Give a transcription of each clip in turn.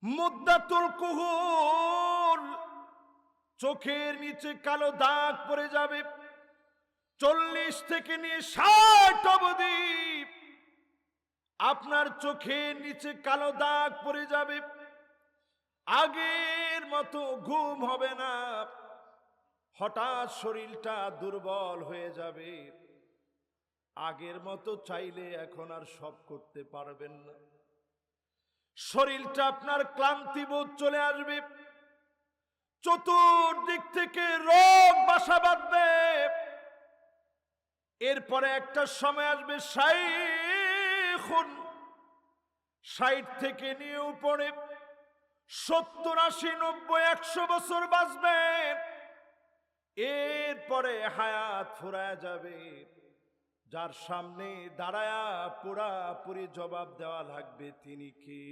মুদ্দাতুল কুহুল, চোখের নিচে কালো দাগ পড়ে যাবে। 40 থেকে নিয়ে 60 অবধি আপনার চোখের নিচে কালো দাগ পড়ে যাবে। আগের মতো ঘুম হবে না, হঠাৎ শরীরটা দুর্বল হয়ে যাবে। আগের মতো চাইলে এখন আর সব করতে পারবেন না। শরীরটা আপনার ক্লান্তিবোধ চলে আসবে। চতুর্দিক থেকে রোগ বাসা বাঁধবে। এরপরে একটা সময় আসবে 60 থেকে নিয়ে উপরে 70, 80, 90, 100 বছর বাঁচবেন। এরপরে হায়াত ফুরায় যাবে। যার সামনে দাঁড়ায়া পুরাপুরি জবাব দেওয়া লাগবে, তিনি কি?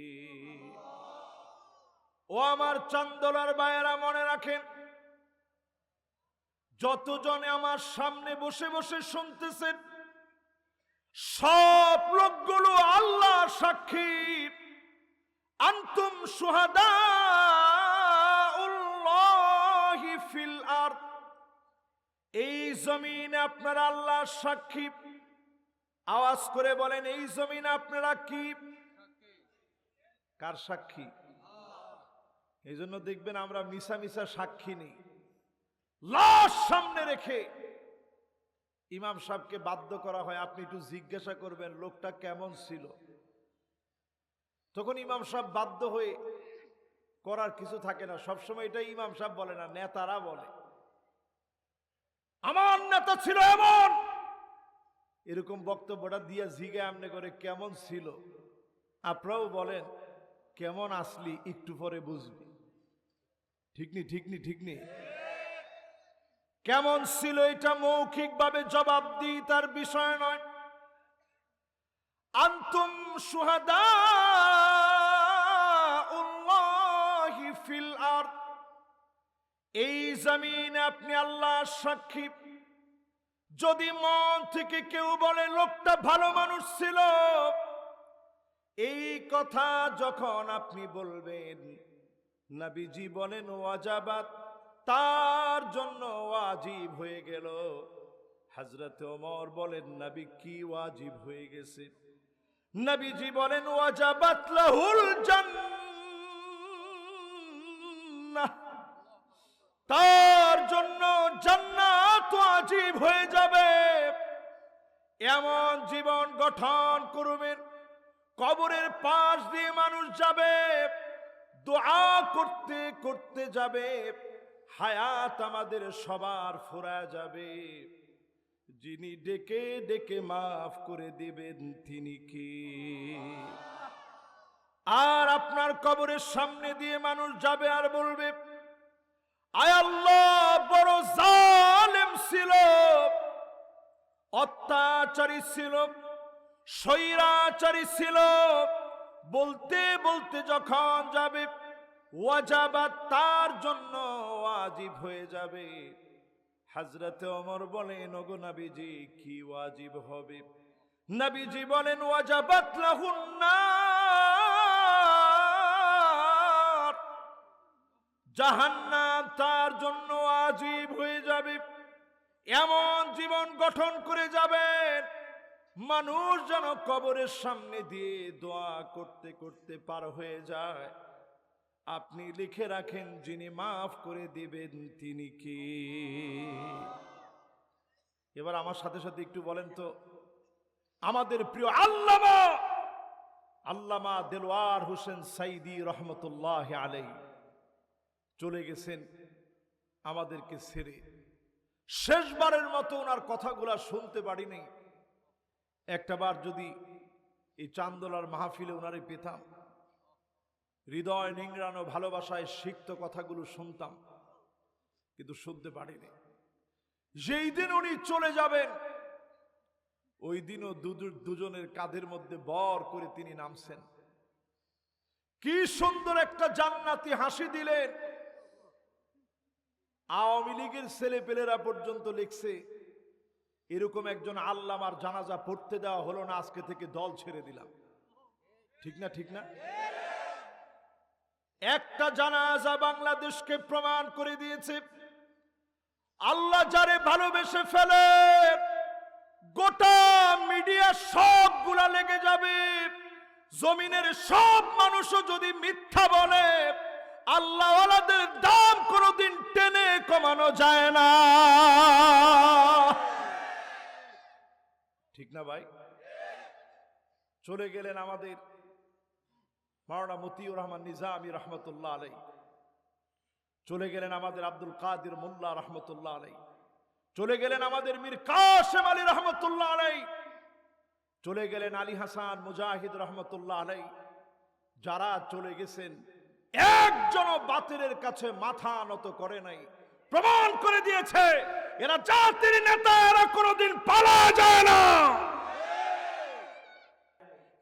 ও আমার চান্দোলার ভাইয়েরা, মনে রাখেন, যতজনে আমার সামনে বসে বসে শুনতেছেন, সব লোকগুলো আল্লাহ সাক্ষী। আনতুম শুহাদাউল্লাহি ফিল আরদ, এই জমিনে আপনারা আল্লাহ সাক্ষী। আওয়াজ করে বলেন, এই জমিনে আপনারা কি? কার সাক্ষী? এই জন্য দেখবেন আমরা মিশা মিশা সাক্ষী নেই। লাশ সামনে রেখে ইমাম সাহেবকে বাধ্য করা হয়, আপনি একটু জিজ্ঞাসা করবেন লোকটা কেমন ছিল। তখন ইমাম সাহেব বাধ্য হয়ে, করার কিছু থাকে না। সবসময় এটা ইমাম সাহেব বলে না, নেতারা বলে, আমার নেতা ছিল এমন। এরকম বক্তব্যটা দিয়ে জিজ্ঞা আমনে করে কেমন ছিল। আপনারাও বলেন কেমন আসলি, একটু পরে বুঝবি। ঠিক নি, ঠিক নি, ঠিক নি? কেমন ছিল এটা মৌখিক ভাবে জবাব দিই তার বিষয় নয়। আনতুম শুহাদাউল্লাহি ফিল আরদ, এই জমিনে আপনি আল্লাহর সাক্ষী। যদি মন থেকে কেউ বলে লোকটা ভালো মানুষ ছিল, এই কথা যখন আপনি বলবেন, নবীজি বলেন ওয়াজাবাত, তার জন্য ওয়াজিব হয়ে গেল। হযরত ওমর বলেন, নবী কি ওয়াজিব হয়ে গেছে? নবীজি বলেন ওয়াজাবাত লাহুল জান্নাহ, তার জন্য জান্নাত ওয়াজিব হয়ে যাবে। এমন জীবন গঠন করবেন, কবরের পাশ দিয়ে মানুষ যাবে, দোয়া করতে করতে যাবে, হায়াত আমাদের সবার ফুরায় যাবে। যিনি ডেকে ডেকে মাফ করে দিবেন, তিনি কি? আর আপনার কবরের সামনে দিয়ে মানুষ যাবে আর বলবে, আয় আল্লাহ, বড় জালেম ছিল, অত্যাচারী ছিল, স্বৈরাচারী ছিল। বলতে বলতে যখন যাবে, ওয়াজাবাত, তার জন্য ওয়াজিব হয়ে যাবে। হযরত ওমর বলেন, ওগো নবীজি কি ওয়াজিব হবে? নবীজি বলেন ওয়াজাবাত লাহুন নার, জাহান্নাম তার জন্য ওয়াজিব হয়ে যাবে। এমন জীবন গঠন করে যাবেন, মানুষ যেন কবরের সামনে দিয়ে দোয়া করতে করতে পার হয়ে যায়। আপনি লিখে রাখেন, যিনি মাফ করে দিবেন তিনি কি? এবার আমার সাথে সাথে একটু বলেন তো, আমাদের প্রিয় আল্লামা দেলোয়ার হোসেন সাইদি রহমতুল্লাহ আলাইহি চলে গেছেন আমাদেরকে ছেড়ে। শেষবারের মতো ওনার কথাগুলা শুনতে পারিনি। একটাবার যদি এই চান্দোলার মাহফিলে ওনারে পেতাম, হৃদয় নিংড়ানো ভালোবাসায় সিক্ত কথাগুলো শুনতাম, কিন্তু শুনতে পারিনি। যেই দিন উনি চলে যাবেন, ওই দিনও দুজনের কাঁধের মধ্যে বর করে তিনি নামছেন। কি সুন্দর একটা জান্নাতি হাসি দিলেন। আওয়ামী লীগের ছেলে পেলেরা পর্যন্ত লিখছে, এরকম একজন আল্লামার জানাজা পড়তে দেওয়া হলো না, আজকে থেকে দল ছেড়ে দিলাম। ঠিক না, ঠিক না? একটা জানাজা বাংলাদেশকে প্রমাণ করে দিয়েছে, আল্লাহ যারে ভালোবেসে ফেলে গোটা মিডিয়া সবগুলা লেগে যাবে। জমিনের সব মানুষও যদি মিথ্যা বলে, আল্লাহ ওয়ালাদের দাম কোনোদিন টেনে কমানো যায় না। ঠিক না ভাই? চলে গেলেন আমাদের মাওলানা মতিউর রহমান নিজামী রহমতুল্লাহ আলাই, চলে গেলেন আমাদের আব্দুল কাদের মোল্লা রহমতুল্লাহ আলাই, চলে গেলেন আমাদের মীর কাসেম আলী রহমতুল্লাহ আলাই, চলে গেলেন আলী হাসান মুজাহিদ রহমতুল্লাহ আলাই। যারা চলে গেছেন একজনও বাতিলের কাছে মাথা নত করে নাই, প্রমাণ করে দিয়েছে এরা জাতির নেতা, এরা কোনোদিন পালা যায় না।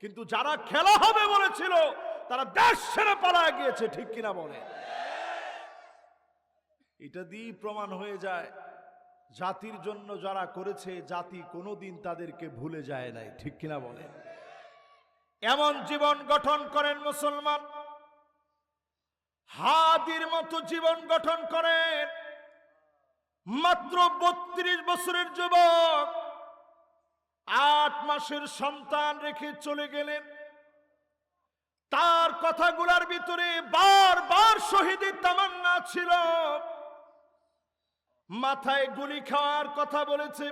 কিন্তু যারা খেলা হবে বলেছিল তারা দেশ ছেড়ে পালায় গিয়েছে, ঠিক কিনা বলে? এটা দিয়ে প্রমাণ হয়ে যায় জাতির জন্য যারা করেছে জাতি কোনোদিন তাদেরকে ভুলে যায় নাই, ঠিক কিনা বলে? এমন জীবন গঠন করেন মুসলমান, হাদির মতো জীবন গঠন করেন। মাত্র 32 বছরের যুবক 8 মাসের সন্তান রেখে চলে গেলেন। তার কথাগুলোর ভিতরে বারবার শহীদের তামান্না ছিল। মাথায় গুলি খাওয়ার কথা বলেছে,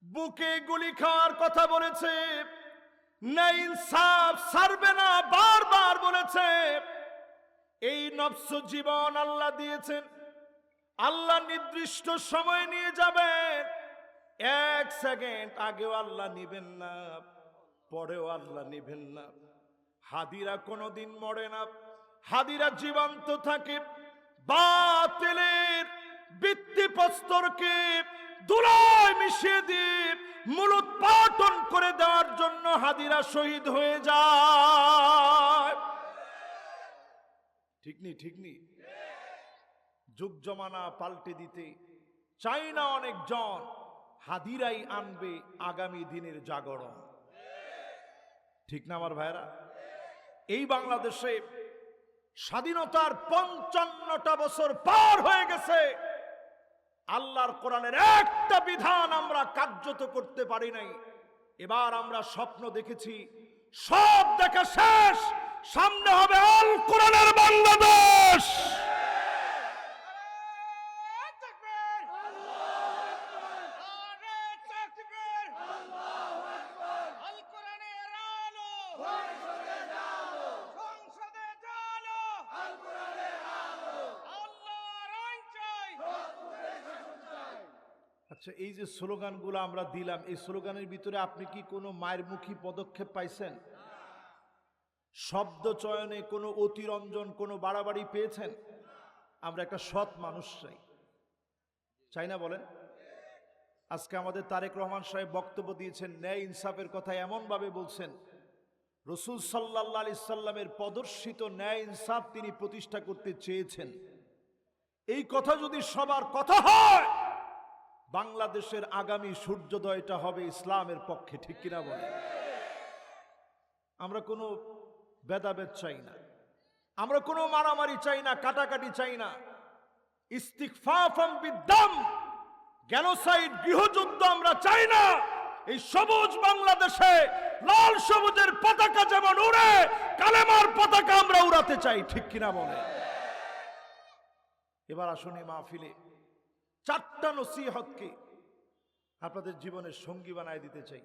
বুকে গুলি খাওয়ার কথা বলেছে, না ইনসাফ ছাড়বে না বারবার বলেছে। এই নফস জীবন আল্লাহ দিয়েছেন, আল্লাহ নির্দিষ্ট সময় নিয়ে যাবেন। 1 সেকেন্ড আগেও আল্লাহ নিবেন না, পরেও আল্লাহ নিবেন না। হাদিরা কোনোদিন মরে না, হাদিরা জীবন্ত থাকে। বাতিলের ভিত্তিপ্রস্তরকে ধুলায় মিশিয়ে দিয়ে মূলোৎপাটন করে দেওয়ার জন্য হাদিরা শহীদ হয়ে যায়। ঠিক নি? ঠিক নি? যুগ জমানা পাল্টে দিতে চাই না অনেকজন, হাদিরাই আনবে আগামী দিনের জাগরণ। ঠিক না আমার ভাইরা? এই বাংলাদেশে স্বাধীনতার 55টা বছর পার হয়ে গেছে, আল্লাহর কোরআনের একটা বিধান আমরা কার্যত করতে পারি নাই। এবার আমরা স্বপ্ন দেখেছি, সব দেখা শেষ, সামনে হবে আল কোরআনের বাংলাদেশ। আচ্ছা, এই যে স্লোগানগুলো আমরা দিলাম, এই স্লোগানের ভিতরে আপনি কি কোনো মায়েরমুখী পদক্ষেপ পাইছেন? শব্দ চয়নে কোনো অতিরঞ্জন, কোনো বাড়াবাড়ি পেয়েছেন? আমরা একটা সৎ মানুষ চাই, চাই না বলেন? আজকে আমাদের তারেক রহমান সাহেব বক্তব্য দিয়েছেন, ন্যায় ইনসাফের কথা এমন ভাবে বলছেন, রাসূল সাল্লাল্লাহু আলাইহি সাল্লামের প্রদর্শিত ন্যায় ইনসাফ তিনি প্রতিষ্ঠা করতে চেয়েছেন। এই কথা যদি সবার কথা হয়, বাংলাদেশের আগামী সূর্যোদয়টা হবে ইসলামের পক্ষে, ঠিক কিনা বলে? আমরা কোনো ভেদাভেদ চাই না, আমরা কোনো মারামারি চাই না, কাটাকাটি চাই না। ইস্তিগফাফাম বিদ্দাম, জেনোসাইড, গৃহযুদ্ধ আমরা চাই না। এই সবুজ বাংলাদেশে লাল সবুজের পতাকা যেমন উড়ে, কালেমার পতাকা আমরা উড়াতে চাই, ঠিক কিনা বলে? এবার আসুন এই মাহফিলে 4টা নসিহতকে আপনাদের জীবনের সঙ্গী বানায় দিতে চাই।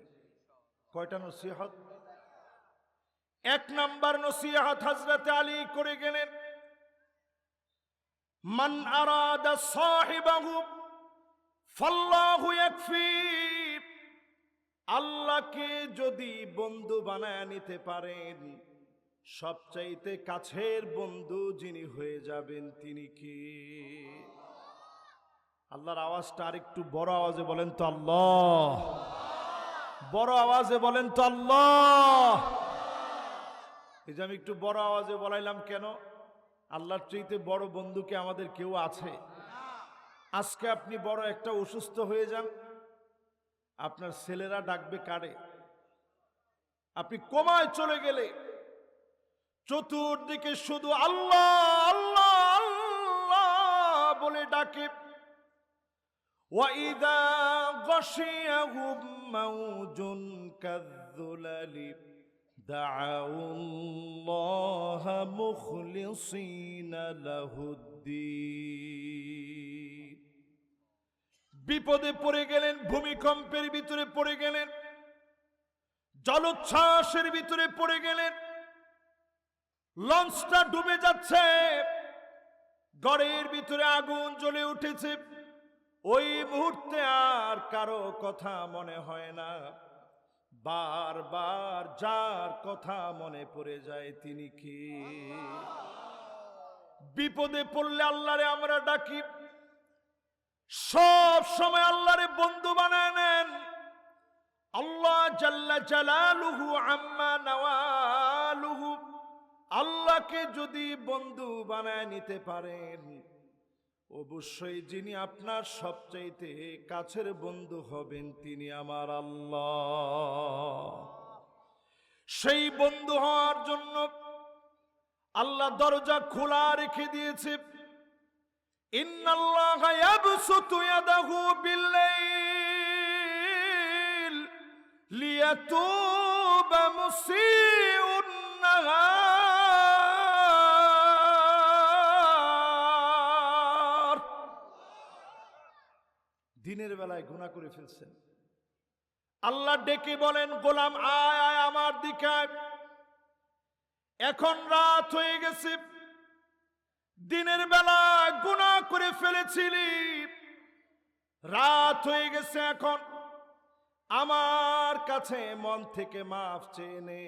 কয়টা নসিহত? 1 নাম্বার নসিহত হযরত আলী করে গেলেন, মান আরাদা সাহিবাহু ফাল্লাহু ইয়াকফি। আল্লাহকে যদি বন্ধু বানায় নিতে পারেন, সবচাইতে কাছের বন্ধু যিনি হয়ে যাবেন তিনি কি? আল্লাহর আওয়াজটা আরেকটু বড় আওয়াজে বলেন তো আল্লাহ। বড় আওয়াজে বলেন তো আল্লাহ। এই যে আমি একটু বড় আওয়াজে বলাইলাম কেন? আল্লাহর চাইতে বড় বন্ধু কি আমাদের কেউ আছে? আজকে আপনি বড় একটা অসুস্থ হয়ে যান, আপনার ছেলেরা ডাকবে কারে? আপনি কোমায় চলে গেলে চতুর্দিকে শুধু আল্লাহ আল্লাহ আল্লাহ বলে ডাকে। وَإِذَا غَشِيَهُم مَّوْجٌ كَالظُّلَلِ دَعَوُا اللَّهَ مُخْلِصِينَ لَهُ الدِّينَ। বিপদে পড়ে গেলেন, ভূমিকম্পের ভিতরে পড়ে গেলেন, জলোচ্ছ্বাসের ভিতরে পড়ে গেলেন, লঞ্চটা ডুবে যাচ্ছে, ঘরের ভিতরে আগুন জ্বলে উঠেছে, ওই মুহূর্তে আর কারো কথা মনে হয় না, বারবার যার কথা মনে পড়ে যায় তিনি কে? বিপদে পড়লে আল্লাহরে আমরা ডাকি, সব সময় আল্লাহরে বন্ধু বানায় নেন। আল্লাহ জাল্লা জালালুহু আম্মা নাওয়ালুহু, আল্লাহকে যদি বন্ধু বানায় নিতে পারেন, অবশ্যই যিনি আপনার সবচাইতে কাছের বন্ধু হবেন তিনি আমার আল্লাহ। সেই বন্ধু হওয়ার জন্য আল্লাহ দরজা খোলা রেখে দিয়েছে। ইন্নাল্লাহা ইয়াবসুতু ইয়াদাহু বিল্লাইল লিয়াতুবা মুসিউন নাহার। দিনের বেলায় গুনাহ করে ফেলছেন, আল্লাহ ডেকে বলেন, গোলাম আয় আয় আমার দিকে আয়। এখন রাত হয়ে গেছে, দিনের বেলা গুনাহ করে ফেলেছিলি, রাত হয়ে গেছে, এখন আমার কাছে মন থেকে মাফ চেয়ে নে।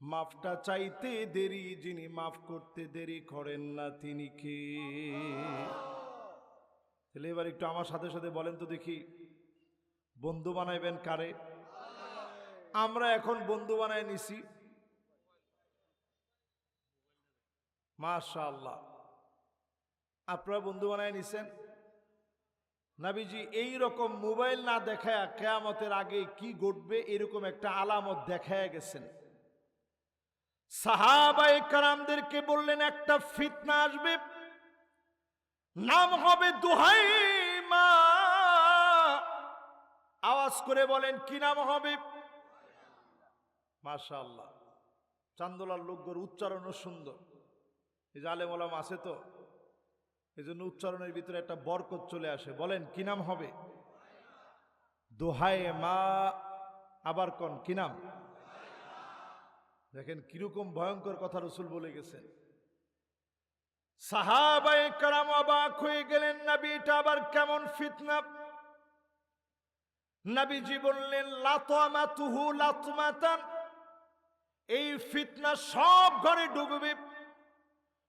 মাফটা চাইতে দেরি, যিনি মাফ করতে দেরি করেন না তিনি কে? তাহলে এবার একটু আমার সাথে সাথে বলেন তো দেখি, বন্ধু বানাইবেন কারে? আমরা এখন বন্ধু বানায় নিছি, মাশাআল্লাহ। আপনারা বন্ধু বানায় নিছেন। নবীজি এই রকম মোবাইল না দেখায় কিয়ামতের আগে কি ঘটবে এরকম একটা আলামত দেখায় গেছেন। সাহাবায়ে কেরামদেরকে বললেন, একটা ফিতনা আসবে, নাম হবে দুহাইমা। আওয়াজ করে বলেন কি নাম হবে? মাশাআল্লাহ, চান্দোলার লোকগুলোর উচ্চারণও সুন্দর। এই যে আলেম ওলামা আছে তো, এই জন্য উচ্চারণের ভিতরে একটা বরকত চলে আসে। বলেন কি নাম হবে? দুহাইমা। আবার কোন কি নাম? দেখেন কিরকম ভয়ঙ্কর কথা রাসূল বলে গেছেন। সাহাবায়ে কেরাম অবাক হয়ে গেলেন, নবী এটা আবার কেমন ফিতনা? নবীজি বললেন, লাতমাতুহু লাতমাতান, এই ফিতনা সব ঘরে ঢুকবে,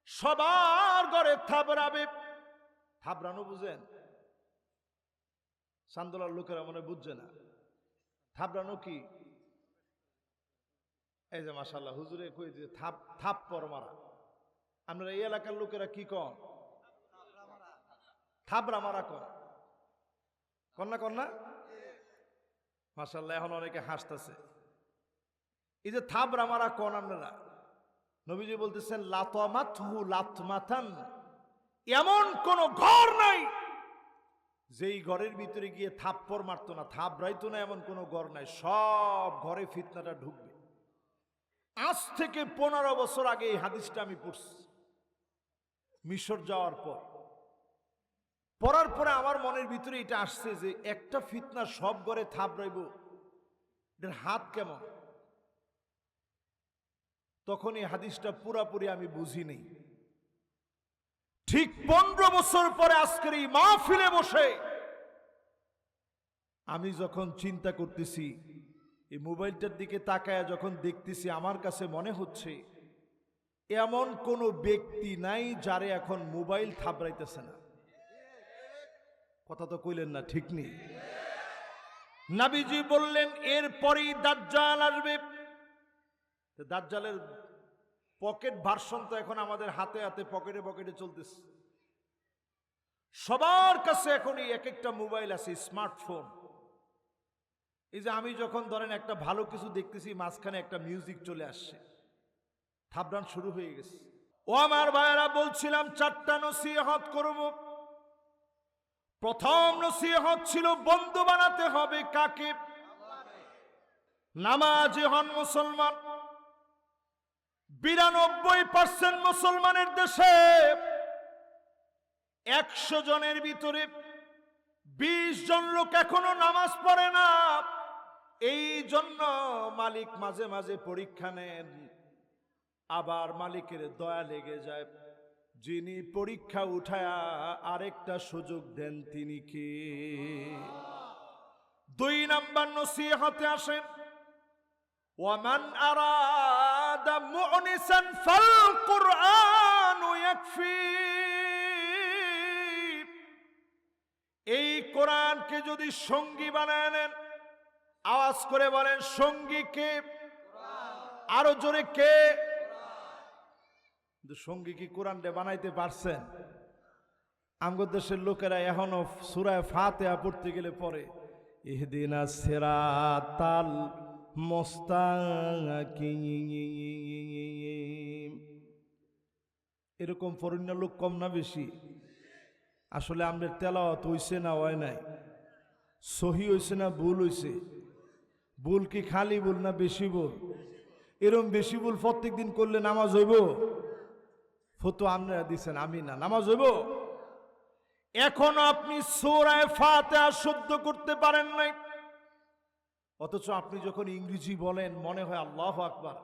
সবার ঘরে থাবড়াবে। থাবড়ানো বুঝেন? চান্দোলার লোকেরা মনে বুঝছে না থাবড়ানো কি। এই যে মাশাআল্লাহ হুজুরে কই যে থাপ্পড় মারা। আমরা এই এলাকার লোকেরা কি কন? থাবড়া মারা কন। কন্যা কন্যা মাশাআল্লাহ, এখন অনেকে হাসতেছে। এই যে থাবড়া মারা কন আপনারা, নবীজি বলতেছেন লাতমাতহু লাতমাতান, এমন কোন ঘর নাই যেই ঘরের ভিতরে গিয়ে থাপ্পড় মারতো না, থাবড়াইতো না, এমন কোন ঘর নাই। সব ঘরে ফিতনাটা ঢুকবে। আজ থেকে 15 বছর আগে এই হাদিসটা আমি পড়ছি মিশর যাওয়ার পর। পড়ার পরে আমার মনের ভিতরে এটা আসছে যে একটা ফিতনা সব ঘরে থাবড়াইব, এটার হাত কেমন? তখন এই হাদিসটা পুরাপুরি আমি বুঝি নেই। ঠিক 15 বছর পরে আজকের এই মাহফিলে বসে আমি যখন চিন্তা করতেছি, এই মোবাইলটার দিকে তাকায় যখন দেখতেছি, আমার কাছে মনে হচ্ছে এমন কোন ব্যক্তি নাই যারে এখন মোবাইল থাবড়াইতেছে না। কথা তো কইলেন না, ঠিক নেই? নবীজি বললেন এরপরই দাজ্জাল আসবে। দাজ্জালের পকেট ভার্সন তো এখন আমাদের হাতে হাতে পকেটে পকেটে চলতেছে। সবার কাছে এখন এক একটা মোবাইল আছে, স্মার্টফোন। এই যে আমি যখন ধরেন একটা ভালো কিছু দেখতেছি, মাঝখানে একটা মিউজিক চলে আসছে, থাবড়ান শুরু হয়ে গেছে। ও আমার ভাইয়েরা, বলছিলাম 4টা নসিহত করব। প্রথম নসিহত ছিল বন্ধু বানাতে হবে কাকে? নামাজি হন মুসলমান। 92% মুসলমানের দেশে 100 জনের ভিতরে 20 জন লোক এখনো নামাজ পড়ে না। এই জন্য মালিক মাঝে মাঝে পরীক্ষা নেন, আবার মালিকের দয়া লেগে যায়। যিনি পরীক্ষা উঠায়া আরেকটা সুযোগ দেন তিনি কে? 2 নাম্বার নসিহতে আসেন, ওয়ামান আরাদা মুনিসান ফাল কুরআনু ইয়াকফি। এই কোরআনকে যদি সঙ্গী বানায় নেন, আওয়াজ করে বলেন সঙ্গী কে? আরো জোরে কে? সঙ্গী কি কোরআন বানাইতে পারছেন? আমগো দেশের লোকেরা এখনো সূরা ফাতিহা পড়তে গেলে পড়ে ইহদিনাস সিরাতাল মুস্তাকিম। এরকম ফরন্য লোক কম না বেশি? আসলে আমাদের তেলাওয়াত হইছে না হয় নাই? সহি হইছে না ভুল হইছে? ভুল কি খালি ভুল না বেশি ভুল? এরকম বেশি ভুল প্রত্যেক দিন করলে নামাজ হইব? ফতো আপনারা দিচ্ছেন, আমি না, নামাজ হইব? এখন আপনি সূরা ফাতিহা শুদ্ধ করতে পারেন নাই, অথচ আপনি যখন ইংরেজি বলেন মনে হয় আল্লাহু আকবার,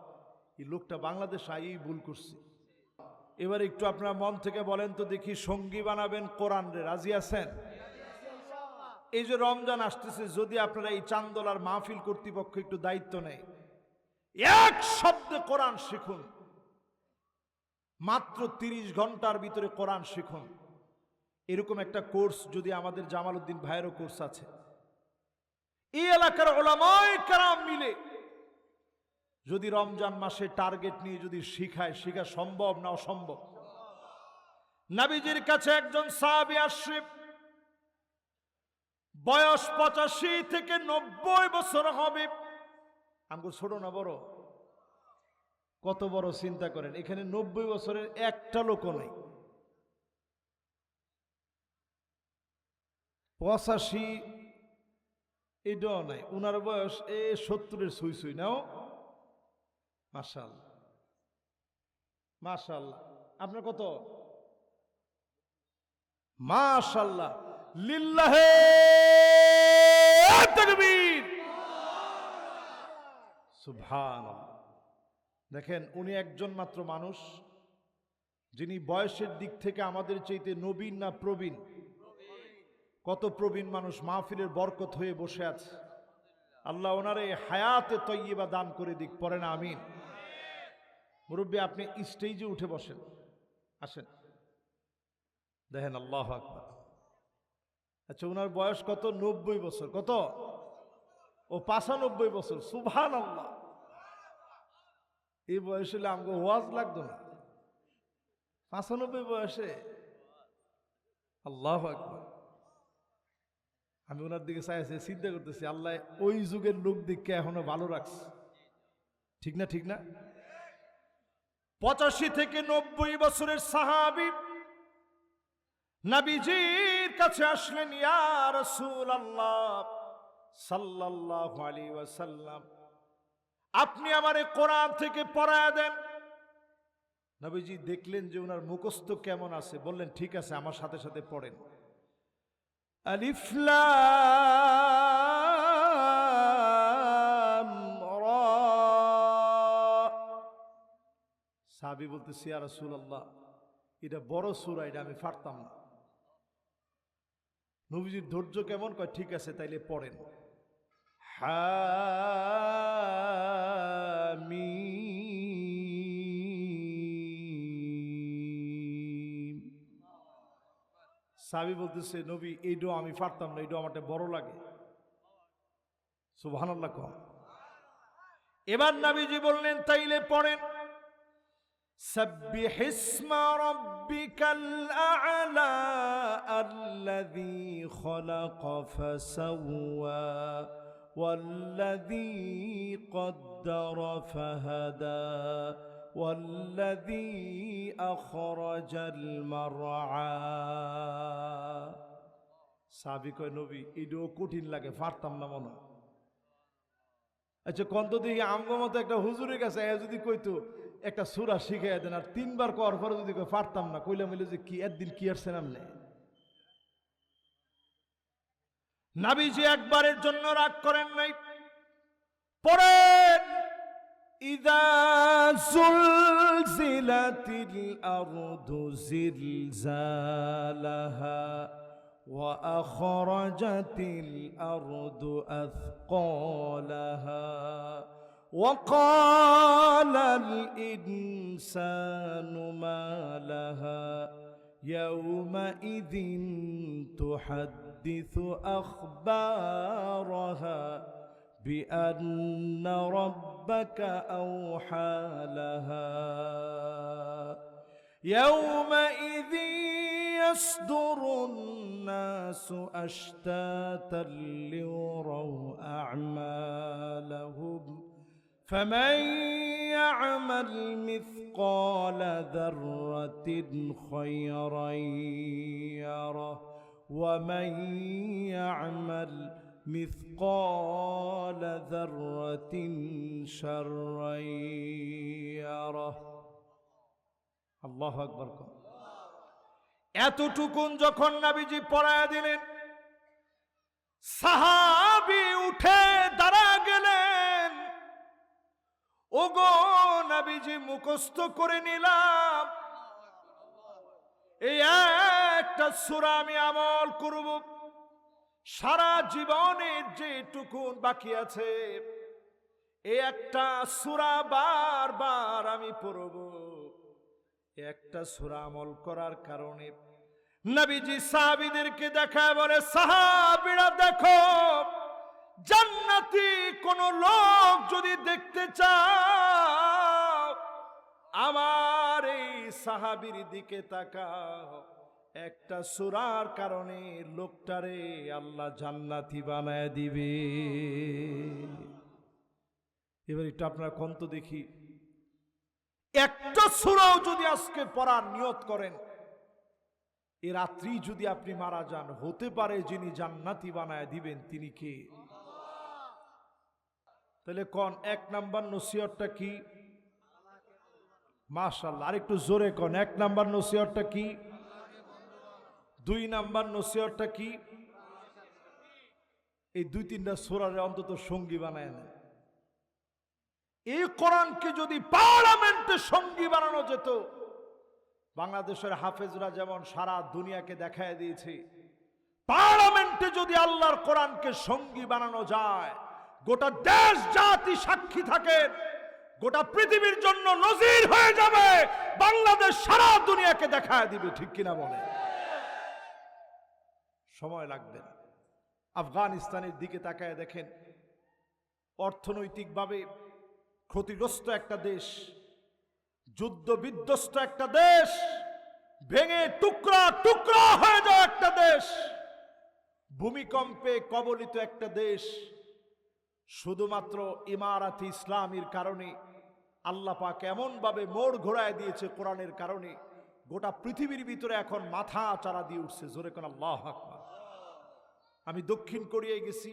এই লোকটা বাংলাদেশ আইই ভুল করছে। এবার একটু আপনার মন থেকে বলেন তো দেখি, সঙ্গী বানাবেন কোরআন রে, রাজি আছেন? এই যে রমজান আসতেছে, যদি আপনারা এই চান্দোলার মাহফিল কর্তৃপক্ষ একটু দায়িত্ব নেয়, এক শব্দে কোরআন শিখুন, মাত্র 30 ঘন্টার ভিতরে কোরআন শিখুন। এরকম একটা কোর্স যদি আমাদের জামালউদ্দিন ভাইয়েরও কোর্স আছে, এই এলাকার উলামায়ে কেরাম মিলে যদি রমজান মাসে টার্গেট নিয়ে যদি শিখায়, শিখা সম্ভব না অসম্ভব? নবীজির কাছে একজন সাহাবী আসে, বয়স 85 থেকে 90 বছর হবে। আমগো ছোট না বড়? কত বড় চিন্তা করেন, এখানে 90 বছরের একটা লোকও নেই। 85 এটাও নাই, উনার বয়স 70-এর সুই সুই নাও। মাশাআল্লাহ মাশাআল্লাহ। আপনার কত? মাশাআল্লাহ, লিল্লাহে তাকবীর, সুবহানাল্লাহ। দেখেন, উনি একজন মাত্র মানুষ যিনি বয়সের দিক থেকে আমাদের চাইতে নবীন না প্রবীণ? কত প্রবীণ মানুষ মাহফিলের বরকত হয়ে বসে আছে। আল্লাহ ওনারে হায়াতে তয়্যিবা দান করে দিক, পড়েন আমিন। মুরব্বী, আপনি স্টেজে উঠে বসেন, আসেন, দেখেন, আল্লাহু আকবার। আচ্ছা, ওনার বয়স কত? 90 বছর। কত? ও 95 বছর। সুবহানাল্লাহ। এই বয়সে হলে আমাকে ওয়াজ লাগতো না, 95 বয়সে। আল্লাহু আকবার। আমি ওনার দিকে চাইছি, চিন্তা করতেছি, আল্লাহ ওই যুগের লোক দিককে এখনো ভালো রাখছে। ঠিক না? ঠিক না? 85 থেকে 90 বছরের সাহাবী নবীজির কাছে আসলেন, ইয়া রাসূলুল্লাহ সাল্লাল্লাহু আলাইহি ওয়াসাল্লাম, আপনি আমারে কোরআন থেকে পড়ায়া দেন। নবীজি দেখলেন যে ওনার মুখস্থ কেমন আছে, বললেন ঠিক আছে, আমার সাথে সাথে পড়েন। আলিফ লাম রা। সাহাবী বলতেছে, ইয়া রাসূলুল্লাহ, এটা বড় সূরা, এটা আমি পারতাম না। নবীজির ধৈর্য কেমন, কয় ঠিক আছে তাইলে পড়েন। হামিম। সাহাবী বলতেছে, নবী এইটাও আমি পারতাম না, এইটাও আমার বড় লাগে। সুবহানাল্লাহ কম। এবার নবীজি বললেন, তাইলে পড়েন, سبح اسم ربك الأعلى الذي خلق فسوى والذي قدر فهدى والذي أخرج المرعى সাহাবী কয় নবী এটাও কঠিন লাগে পারতাম না মনে হয়। আচ্ছা কন্ত দেখি আমগো মতো একটা হুজুরের কাছে যদি কইতো একটা সূরা শিখাইয়া দেন আর 3 বার করার পরে যদি কই পারতাম না কইলে মিলে যে কি একদিন কি আসছেন আপনি। নবীজি একবারের জন্য রাগ করেন নাই। পরে ইযা যুলজিলাতিল আরদু জিলজালাহা ওয়া আখরাজাতিল আরদু আথকালাহা ওয়া ক্বালাল ইনসানু মা লাহা ইয়াওমাইযিন তুহাদ্দিসু আখবারাহা بأن ربك أوحى لها يومئذ يصدر الناس أشتاتا ليروا أعمالهم فمن يعمل مثقال ذرة خيرا يره ومن يعمل مثقال ذرة شرا يره আল্লাহু আকবার। এতটুকুন যখন নবীজি পড়ায়া দিলেন সাহাবী উঠে দাঁড়া গেলেন। ওগো নবীজি মুখস্থ করে নিলাম, এই একটা সূরা আমি আমল করব, সারা জীবনের যেটুকুন বাকি আছে এই একটা সূরা বারবার আমি পড়ব। একটা সূরা আমল করার কারণে নবীজি সাহাবীদেরকে দেখায় বলে, সাহাবীরা দেখো, জান্নাতি কোন লোক যদি দেখতে চাও আমার এই সাহাবীর দিকে তাকাও, একটা সূরার কারণে লোকটারে আল্লাহ জান্নাতি বানায় দিবে। এবার একটু আপনারা কন্ত দেখি, একটা সূরাও যদি আজকে পড়ার নিয়ত করেন, এ রাত্রি যদি আপনি মারা যান, হতে পারে যিনি জান্নাতি বানায় দিবেন তিনি কে? তাহলে কোন 1 নাম্বার নসিহতটা কি? মাশাআল্লাহ, আরেকটু জোরে কোন 1 নাম্বার নসিহতটা কি? 2 নাম্বার নসিহতটা কি? এই 2-3টা সূরারে অন্তত সঙ্গী বানায় নেন। এই কোরআনকে যদি পার্লামেন্টে সঙ্গী বানানো যেত, বাংলাদেশের হাফেজরা যেমন সারা দুনিয়াকে দেখায় দিয়েছে, পার্লামেন্টে যদি আল্লাহর কোরআনকে সঙ্গী বানানো যায়, গোটা দেশ জাতি সাক্ষী থাকে, গোটা পৃথিবীর জন্য নজির হয়ে যাবে, বাংলাদেশ সারা দুনিয়াকে দেখায় দিবে। ঠিক কিনা বলে? সময় লাগবে না। আফগানিস্তানের দিকে তাকায় দেখেন, অর্থনৈতিকভাবে ক্ষতিগ্রস্ত একটা দেশ, যুদ্ধ বিধ্বস্ত একটা দেশ, ভেঙে টুকরা টুকরা হয়ে যাওয়া একটা দেশ, ভূমিকম্পে কবলিত একটা দেশ। শুধুমাত্র ইমারাতে ইসলামীর কারণে আল্লাহ পাক এমন ভাবে মোড় ঘোরায় দিয়েছে কোরআনের কারণে, গোটা পৃথিবীর ভিতরে এখন মাথা চারা দিয়ে উঠছে। জোরে কোন আল্লাহু আকবার। আমি দক্ষিণ কোরিয়ায় গেছি,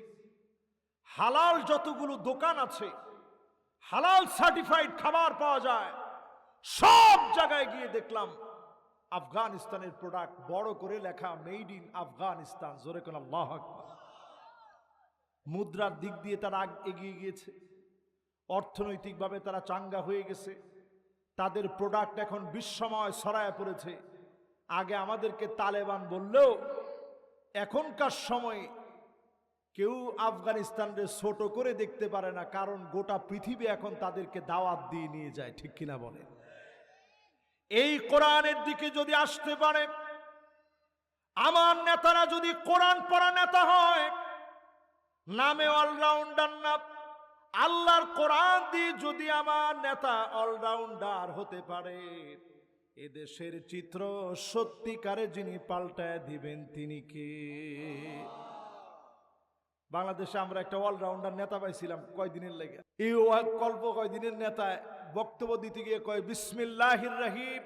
হালাল যতগুলো দোকান আছে, হালাল সার্টিফাইড খাবার পাওয়া যায়, সব জায়গায় গিয়ে দেখলাম আফগানিস্তানের প্রোডাক্ট বড় করে লেখা মেড ইন আফগানিস্তান। জোরে কোন আল্লাহু আকবার। মুদ্রার দিক দিয়ে তারা এগিয়ে গিয়েছে, অর্থনৈতিকভাবে তারা চাঙ্গা হয়ে গেছে, তাদের প্রোডাক্ট এখন বিশ্বময় ছড়ায় পড়েছে। আগে আমাদেরকে তালেবান বললেও এখনকার সময়ে কেউ আফগানিস্তানকে ছোট করে দেখতে পারে না, কারণ গোটা পৃথিবী এখন তাদেরকে দাওয়াত দিয়ে নিয়ে যায়। ঠিক কিনা বলে? এই কোরআনের দিকে যদি আসতে পারে, আমার নেতারা যদি কোরআন পড়া নেতা হয়, নামে অলরাউন্ডার না, আল্লাহর কোরআন দিয়ে যদি আমার নেতা অলরাউন্ডার হতে পারে, এদেশের চিত্র সত্যিকারে যিনি পাল্টায় দিবেন তিনি কে? বাংলাদেশে আমরা একটা অলরাউন্ডার নেতা পাইছিলাম কয়দিনের লেগে, এই কল্প কয়দিনের নেতা বক্তব্য দিতে গিয়ে কয় বিসমিল্লাহির রহিম,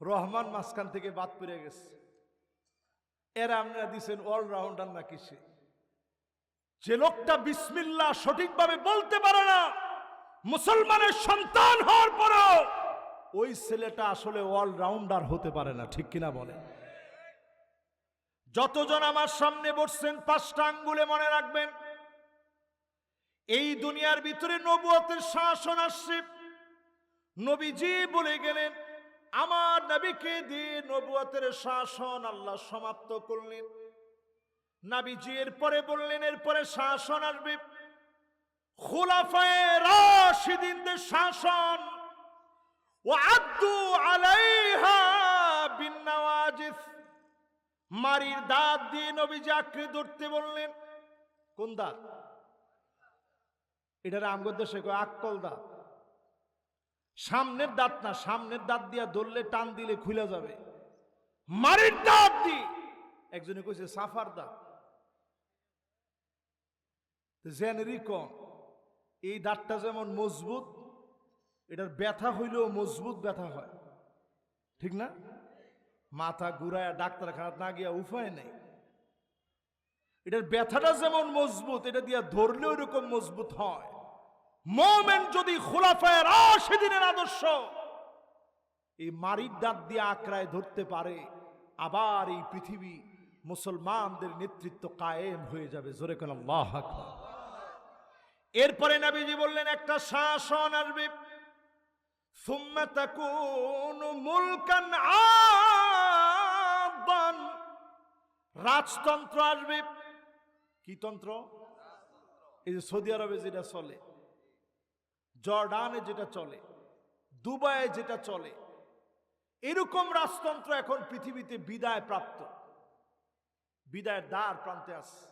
রহমান মাঝখান থেকে বাদ পড়ে গেছে। এরা আপনারা দিচ্ছেন অলরাউন্ডার না কিসে? যে লোকটা বিসমিল্লাহ সঠিকভাবে বলতে পারে না, মুসলমানের সন্তান হওয়ার পরও ওই ছেলেটা আসলে অলরাউন্ডার হতে পারে না, ঠিক কিনা বলে? যতজন আমার সামনে বসছেন 5টা আঙ্গুলে মনে রাখবেন, এই দুনিয়ার ভিতরে নবুয়তের শাসন আসছে। নবীজি বলে গেলেন, আমার নবীকে দিয়ে নবুয়তের শাসন আল্লাহ সমাপ্ত করলেন। নবীজি এরপরে বললেন, এরপরে শাসন আসবে খুলাফায়ে রাশিদিনদের শাসন। ওয়াদ্দু আলাইহা বিন্নাওয়াজিস, মারির দাঁত দিয়ে নবীজি আঁকড়ে ধরতে বললেন। কোন দাঁত? এটার আমগর দেশে কয় আক্কল দাঁত। সামনের দাঁত না, সামনের দাঁত দিয়া ধরলে টান দিলে খুলে যাবে। মারির দাঁত দিয়ে, একজনে কইছে সাফার দাঁত। জেনেরি কম, এই দাঁতটা যেমন মজবুত, এটার ব্যথা হইলেও মজবুত ব্যথা হয়, ঠিক না? মাথা ঘুরায় ডাক্তারখানা না গিয়া উপায় নেই। এটার ব্যথাটা যেমন মজবুত, এটা দিয়া ধরলে ওইরকম মজবুত হয়। মুমিন যদি খুলাফায়ে রাশিদিনের আদর্শ এই মারির দাঁত দিয়ে আঁকড়ায় ধরতে পারে, আবার এই পৃথিবী মুসলমানদের নেতৃত্ব কায়েম হয়ে যাবে। জোরে কোন আল্লাহু আকবার। এরপরে নবীজি বললেন, একটা শাসন আসবে, সুম্মা তাকুনু মুলকান আবান, রাজতন্ত্র আসবে। কি তন্ত্র? এই যে সৌদি আরবে যেটা চলে, জর্ডানে যেটা চলে, দুবাইয়ে যেটা চলে, এরকম রাজতন্ত্র এখন পৃথিবীতে বিদায় প্রাপ্ত, বিদায়ের দ্বার প্রান্তে আছে,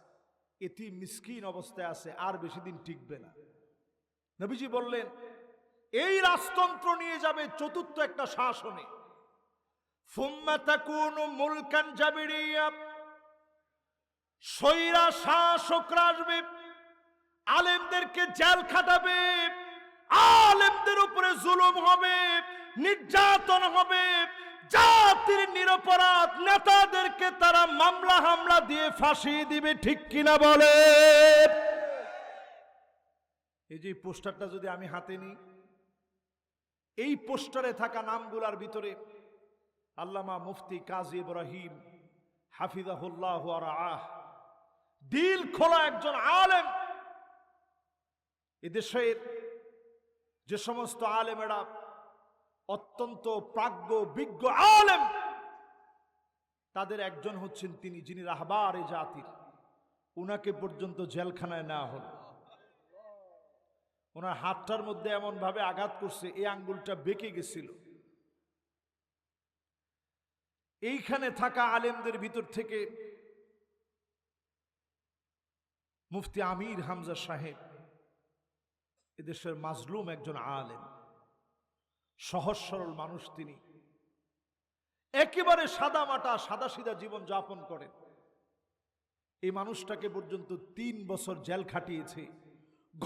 এতিম মিসকিন অবস্থায় আছে, আর বেশি দিন টিকবে না। নবীজি বললেন, এই রাজতন্ত্র নিয়ে যাবে চতুর্থ একটা শাসনে। সুম্মা তাকুনু মুলকান জাবিরিয়া, স্বৈরা শাসকরা আসবে, আলেমদেরকে জেল খাটাবে, আলেমদের উপরে জুলুম হবে, নির্যাতন হবে, জাতির নিরপরাধ নেতাদেরকে তারা মামলা হামলা দিয়ে ফাঁসি দিবে, ঠিক কিনা বলে? এই যে পোস্টারটা যদি আমি হাতে নিই, এই পোস্টারে থাকা নামগুলার ভিতরে আল্লামা মুফতি কাজী ইব্রাহিম হাফিজাহুল্লাহ ওয়া রাআহ, দিল খোলা একজন আলেম। এদেশের যে সমস্ত আলেমেরা অত্যন্ত প্রাজ্ঞ বিজ্ঞ আলেম, তাদের একজন হচ্ছেন তিনি, যিনি রাহবারে জাতির। উনাকে পর্যন্ত জেলখানায় নেওয়া হল। ওনার হাতটার মধ্যে এমন ভাবে আঘাত করছে, এই আঙ্গুলটা বেঁকে গেছিল। এইখানে থাকা আলেমদের ভিতর থেকে মুফতি আমির হামজা সাহেব, এদেশের মাজলুম একজন আলেম, সহজ সরল মানুষ তিনি, একেবারে সাদা মাটা সাদা সিধা জীবন যাপন করেন। এই মানুষটাকে পর্যন্ত 3 বছর জেল খাটিয়েছে,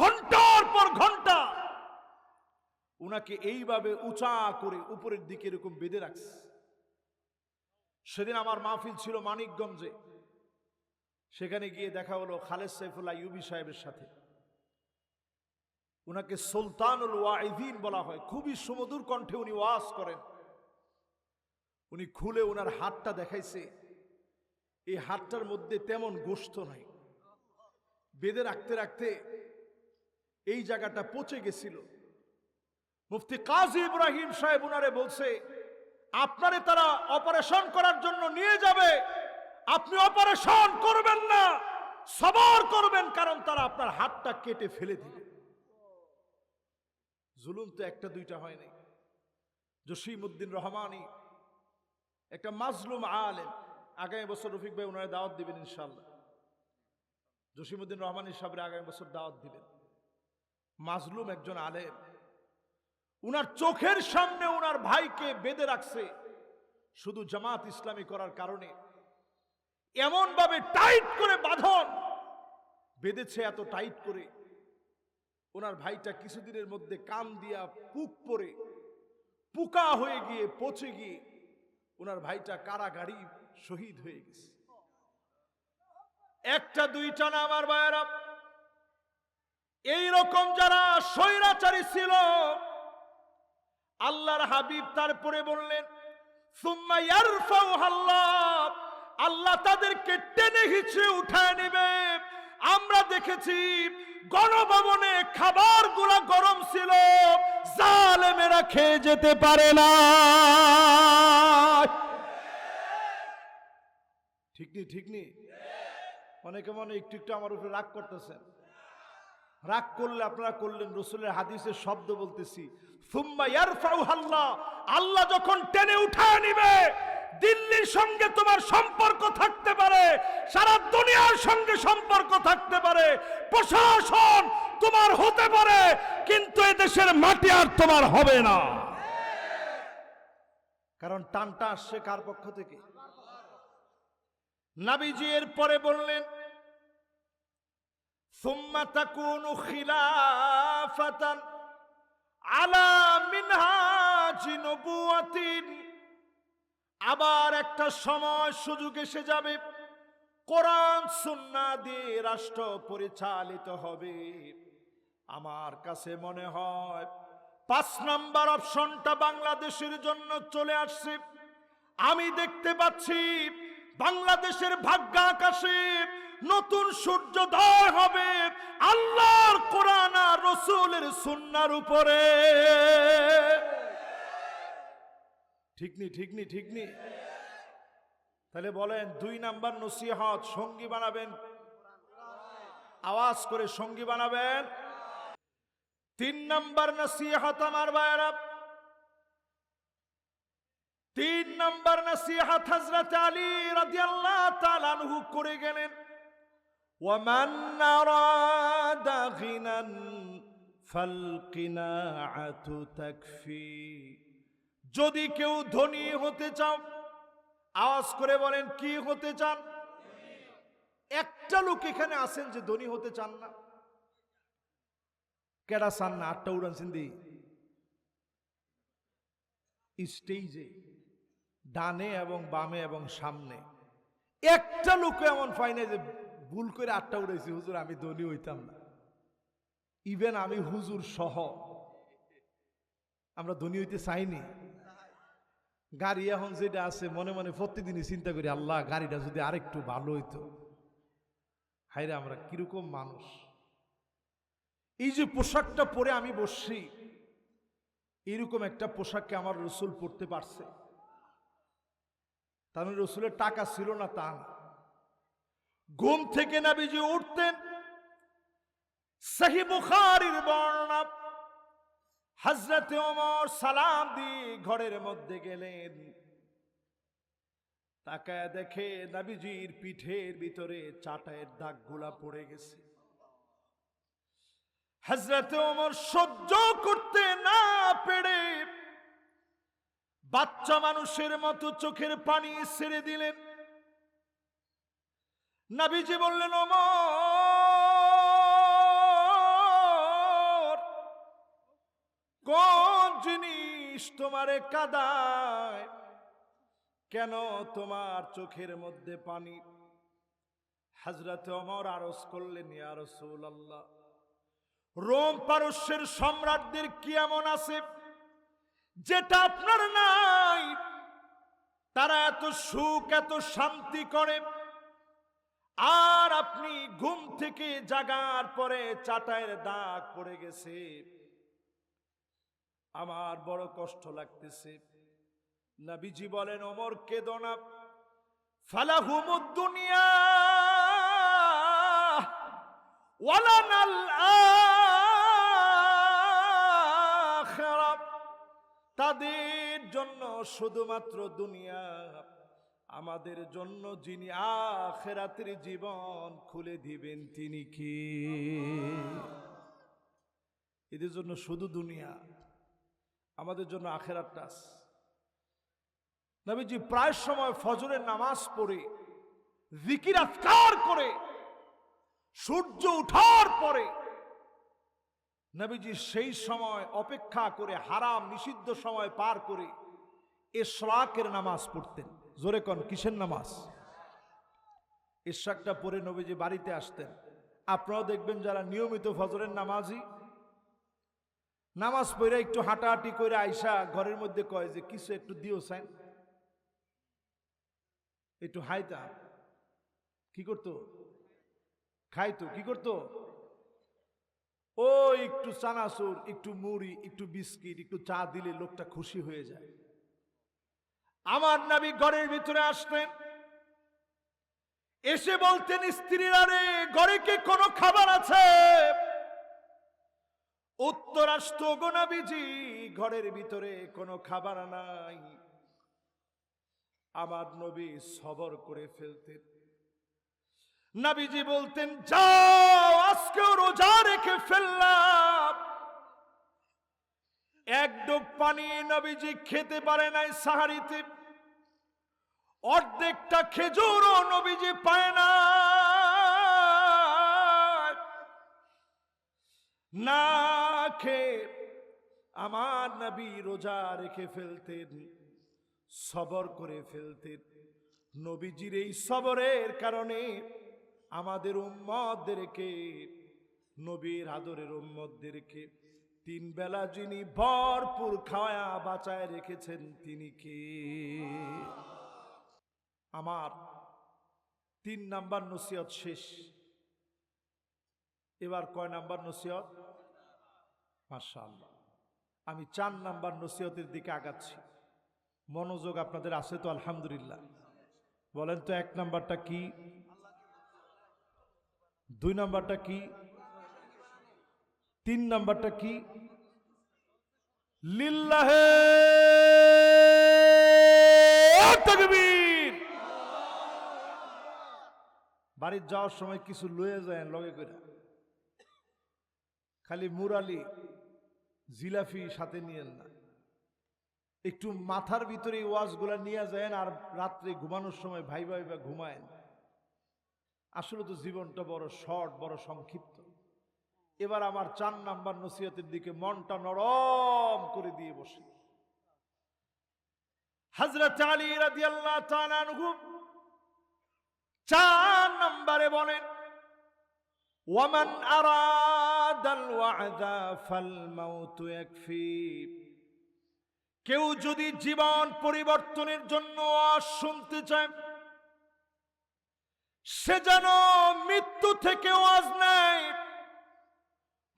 ঘন্টার পর ঘন্টা উনাকে এইভাবে উঁচা করে উপরের দিকে এরকম বেঁধে রাখছে। সেদিন আমার মাহফিল ছিল মানিকগঞ্জে, সেখানে গিয়ে দেখা হলো খালেদ সাইফুল্লাহ ইউবি সাহেবের সাথে। উনাকে সুলতানুল ওয়াইদিন বলা হয়, খুবই সুমধুর কণ্ঠে উনি ওয়াজ করেন। উনি খুলে ওনার হাতটা দেখাইছে, এই হাতটার মধ্যে তেমন গোশত নাই, বেঁধে রাখতে রাখতে এই জায়গাটা পচে গেছিল। মুফতি কাজী ইব্রাহিম সাহেব উনারে বলছে, আপনারে তারা অপারেশন করার জন্য নিয়ে যাবে, আপনি অপারেশন করবেন না, সবর করবেন, কারণ তারা আপনার হাতটা কেটে ফেলে দিবে। জুলুম তো একটা দুইটা হয় নাই। জসিমউদ্দিন রহমানী একটা মাজলুম আলেম, আগামী বছর রফিক ভাই ওনারা দাওয়াত দিবেন ইনশাআল্লাহ। জসিমউদ্দিন রহমানী সাহেবের আগামী বছর দাওয়াত দিবেন। মাজলুম একজন আলেম, উনার চোখের সামনে উনার ভাইকে বেঁধে রাখছে শুধু জামাত ইসলামী করার কারণে। এমন ভাবে টাইট করে বাঁধন বেঁধেছে, এত টাইট করে ওনার ভাইটা কিছুদিনের মধ্যে কান দিয়া পুক পড়ে পোকা হয়ে গিয়ে পচে গিয়ে ওনার ভাইটা কারাগারি শহীদ হয়ে গেছে। একটা দুইটা না আমার ভাইয়েরা, এইরকম যারা স্বৈরাচারী ছিল আল্লাহর হাবিব তারপরে বললেন সুম্মা ইয়ারফাউহাল্লাহ, আল্লাহ তাদেরকে টেনে হিঁচড়ে উঠায় নেবে। আমরা দেখেছি গণভবনে খাবারগুলো গরম ছিল, জালেমেরা খেয়ে যেতে পারে না। ঠিক নেই, ঠিক নেই? অনেকে মনে একটু একটু আমার উপরে রাগ করতেছেন। রাগ করলে আপনারা করলেন, রসুলের হাদিসের শব্দ বলতেছি। সুম্মা ইয়ারফাউহাল্লাহ, আল্লাহ যখন টেনে উঠায় নিবে, দিল্লির সঙ্গে তোমার সম্পর্ক থাকতে পারে, সারা দুনিয়ার সঙ্গে সম্পর্ক থাকতে পারে, প্রশাসন তোমার হতে পারে, কিন্তু এদেশের মাটি আর তোমার হবে না। কারণ টানটা আসছে কার পক্ষ থেকে? নবীজি এর পরে বললেন সুম্মা তাকুনু খিলাফাতান আলা মিনহাজি নবুওয়াতিন, আবার একটা সময় সুযোগ এসে যাবে কোরআন সুন্নাহ দিয়ে রাষ্ট্র পরিচালিত হবে। আমার কাছে মনে হয় 5 নম্বর অপশনটা বাংলাদেশের জন্য চলে আসছে। আমি দেখতে পাচ্ছি বাংলাদেশের ভাগ্য আকাশে নতুন সূর্যোদয় হবে আল্লাহর কোরআন আর রাসূলের সুন্নাহর উপরে। ঠিক নি, ঠিক নি, ঠিক নি? তাহলে বলেন 2 নাম্বার নসিহত সঙ্গী বানাবেন, আওয়াজ করে সঙ্গী বানাবেন। 3 নাম্বার নসিহত আমার ভাইরা, 3 নাম্বার নসিহত হযরত আলী রাদিয়াল্লাহু তাআলা আনহু করে গেলেন। ওয়ামান আরাদা গিনান ফালকিনাআতু তাকফি, যদি কেউ ধনী হতে চাও, আওয়াজ করে বলেন কি হতে চান? একটা লোক এখানে আছেন যে ধনী হতে চান না? কেডা চান না? 8টা উড়ান সিন্ধি স্টেজে ডানে এবং বামে এবং সামনে একটা লোক এমন পাই না যে ভুল করে 8টা উড়াইছি হুজুর আমি ধনী হইতাম না। ইভেন আমি হুজুর সহ আমরা ধনী হইতে চাইনি। গাড়ি এখন যেটা আছে মনে মনে প্রতিদিনই চিন্তা করি, আল্লাহ গাড়িটা যদি আরেকটু ভালো হইতো। হায়রে আমরা কিরকম মানুষ! এই যে পোশাকটা পরে আমি বসছি, এরকম একটা পোশাককে আমার রসুল পরতে পারছে? তার মানে রসুলের টাকা ছিল না তা না। ঘুম থেকে নবীজি উঠতেন, সহিহ বুখারীর বর্ণনা, হযরতে ওমর সালাম দিয়ে ঘরের মধ্যে গেলেন, তাকায় দেখে নবীজির পিঠের ভিতরে চাটায়ের দাগগুলা পড়ে গেছে। হযরতে ওমর সহ্য করতে না পেরে বাচ্চা মানুষের মতো চোখের পানি ছেড়ে দিলেন। নবীজি বললেন, ওমর কোন জিনিস তোমারে কাঁদায়? কেন তোমার চোখের মধ্যে পানি? হযরত ওমর আরজ করলেন, ইয়া রাসূলুল্লাহ, রোম পারস্যের সম্রাটদের কি এমন আছে যেটা আপনার নাই? তারা এত সুখ এত শান্তি করে, আর আপনি ঘুম থেকে জাগার পরে চাটায়ের দাগ পড়ে গেছে, আমার বড় কষ্ট লাগতেছে। নবীজি বলেন, ওমর কেঁদো না, ফালাহুমুদ দুনিয়া ওয়ালানাল আখিরাহ, তাদের জন্য শুধুমাত্র দুনিয়া, আমাদের জন্য যিনি আখিরাতের জীবন খুলে দিবেন তিনি কি? এদের জন্য শুধু দুনিয়া, আমাদের জন্য আখিরাতটা। নবীজি প্রায় সময় ফজরের নামাজ পড়ে জিকির আজকার করে সূর্য ওঠার পরে নবীজি সেই সময় অপেক্ষা করে হারাম নিষিদ্ধ সময় পার করে ইশরাকের নামাজ পড়তেন। জোরে কোন, কিসের নামাজ? ইশরাকটা পড়ে নবীজি বাড়িতে আসতেন। আপনারাও দেখবেন যারা নিয়মিত ফজরের নামাজি, নামাজ পড়ে একটু হাঁটাহাঁটি করে আইসা ঘরের মধ্যে কয় যে কিছু একটু দিও সাইন, একটু হাইতা। কি করতো? খাইতো। কি করতো? ও একটু চানাচুর, একটু মুড়ি, একটু বিস্কিট, একটু চা দিলে লোকটা খুশি হয়ে যায়। আমার নবী ঘরের ভিতরে আসতেন, এসে বলতেন, স্ত্রীরা রে, ঘরে কি কোনো খাবার আছে? উত্তর আসতো, গো নবীজি, ঘরের ভিতরে কোনো খাবার নাই। আমার নবী সবর করে ফেলতেন। নবীজি বলতেন, যাও, আজকেও রোজা রেখে ফেললাম। এক ডোব পানি নবীজি খেতে পারে নাই সাহারিতে, অর্ধেকটা খেজুরও নবীজি পায় না। না খেয়ে আমার নবী রোজা রেখে ফেলতেন, সবর করে ফেলতেন। নবীজির এই সবরের কারণে আমাদের উম্মতদেরকে, নবীর আদরের উম্মতদেরকে তিন বেলা যিনি ভরপুর খাওয়া বাঁচায় রেখেছেন তিনি কে? আমার 3 নাম্বার নসিহত শেষ। এবার কয় নাম্বার নসিহত? মাশাআল্লাহ, আমি 4 নাম্বার নসিহতের দিকে আগাচ্ছি। মনোযোগ আপনাদের আছে তো? আলহামদুলিল্লাহ। বলেন তো 1 নাম্বারটা কি, 2 নাম্বারটা কি, 3 নাম্বারটা কি? লিল্লাহে তাকবীর। বাড়ির যাওয়ার সময় কিছু লয়ে যায় লগে করে, খালি মুরালি জিলাফি সাথে নিয়েন না, একটু মাথার ভিতরে ওয়াজগুলা নিয়ে যায় আর রাত্রে ঘুমানোর সময় ভাই ভাই বা ঘুমায়েন। আসলে তো জীবনটা বড় শর্ট, বড় সংক্ষিপ্ত। এবার আমার 4 নাম্বার নসিহতের দিকে মনটা নরম করে দিয়ে বসি। হযরত আলী রাদিয়াল্লাহু তাআলা আনহু 4 নম্বরে বলেন, ওয়ামান আরাদাল ওয়া'দা ফাল মাউতু ইয়াকফি। কেউ যদি জীবন পরিবর্তনের জন্য ওয়াজ শুনতে চায়, সে যেন মৃত্যু থেকে ওয়াজ নেয়,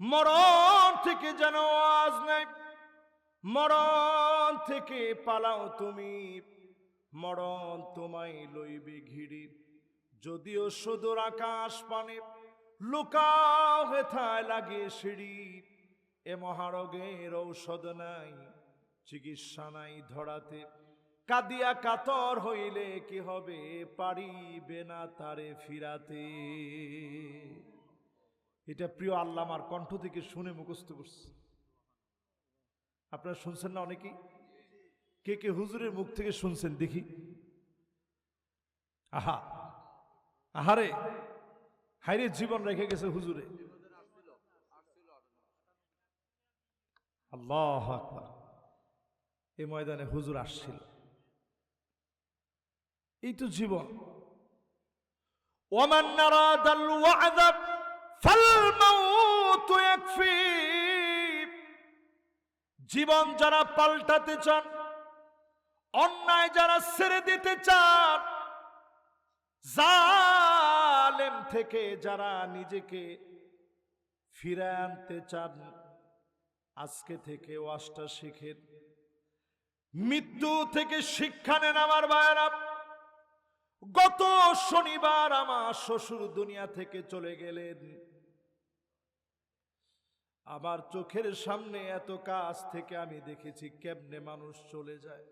মরণ থেকে যেন ওয়াজ নেয়। মরণ থেকে পালাও তুমি, মরণ তোমায় লইবে ঘিরি। যদিও সুদূর আকাশ পানে, লুকাও হেথায় লাগে সিঁড়ি। এ মহারোগের ঔষধ নাই, চিকিৎসা নাই ধরাতে। কাঁদিয়া কাতর হইলে কি হবে, পারিবে না তারে ফিরাতে। এটা প্রিয় আল্লামার কণ্ঠ থেকে শুনে মুখস্থ করছে। আপনারা শুনছেন না অনেকেই? কে কে হুজুরের মুখ থেকে শুনছেন দেখি? আহা, আহারে, হাইরে জীবন রেখে গেছে হুজুরে। আল্লাহু আকবার। এই ময়দানে হুজুর আসছিল, এই তো জীবন। ওয়ামান নারাদাল ওয়া'দা ফাল মাউতু ইয়াকফি। জীবন যারা পাল্টাতে চান, অন্যায় যারা ছেড়ে দিতে চান, জালেম থেকে যারা নিজেকে ফিরে আনতে চান, আজকে থেকে ওয়াজটা শিখেন। মৃত্যু থেকে শিক্ষা নেন আমার ভাইয়েরা। গত শনিবার আমার শ্বশুর দুনিয়া থেকে চলে গেলেন। আমার চোখের সামনে এত কাছ থেকে আমি দেখেছি কেমনে মানুষ চলে যায়।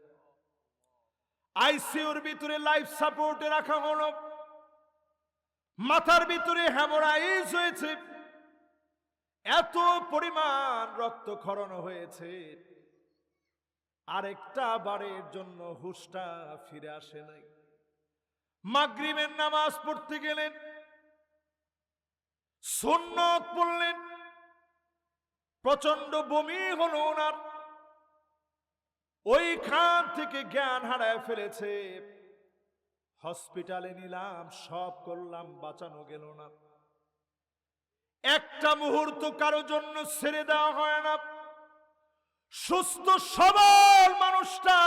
আইসিইউর ভিতরে লাইফ সাপোর্টে রাখা হলো, মাথার ভিতরে হেমোরাইজ হয়েছে, এত পরিমাণ রক্তক্ষরণ হয়েছে, আরেকটা বারের জন্য হুশটা ফিরে আসে নাই। মাগরিবের নামাজ পড়তে গেলেন, সুন্নত পড়লেন, প্রচন্ড বমি হলো ওনার, ওইখান থেকে জ্ঞান হারায় ফেলেছে। হসপিটালে নিলাম, সব করলাম, বাঁচানো গেল না। একটা মুহূর্ত কারো জন্য ছেড়ে দেওয়া হয় না। সুস্থ সবল মানুষটা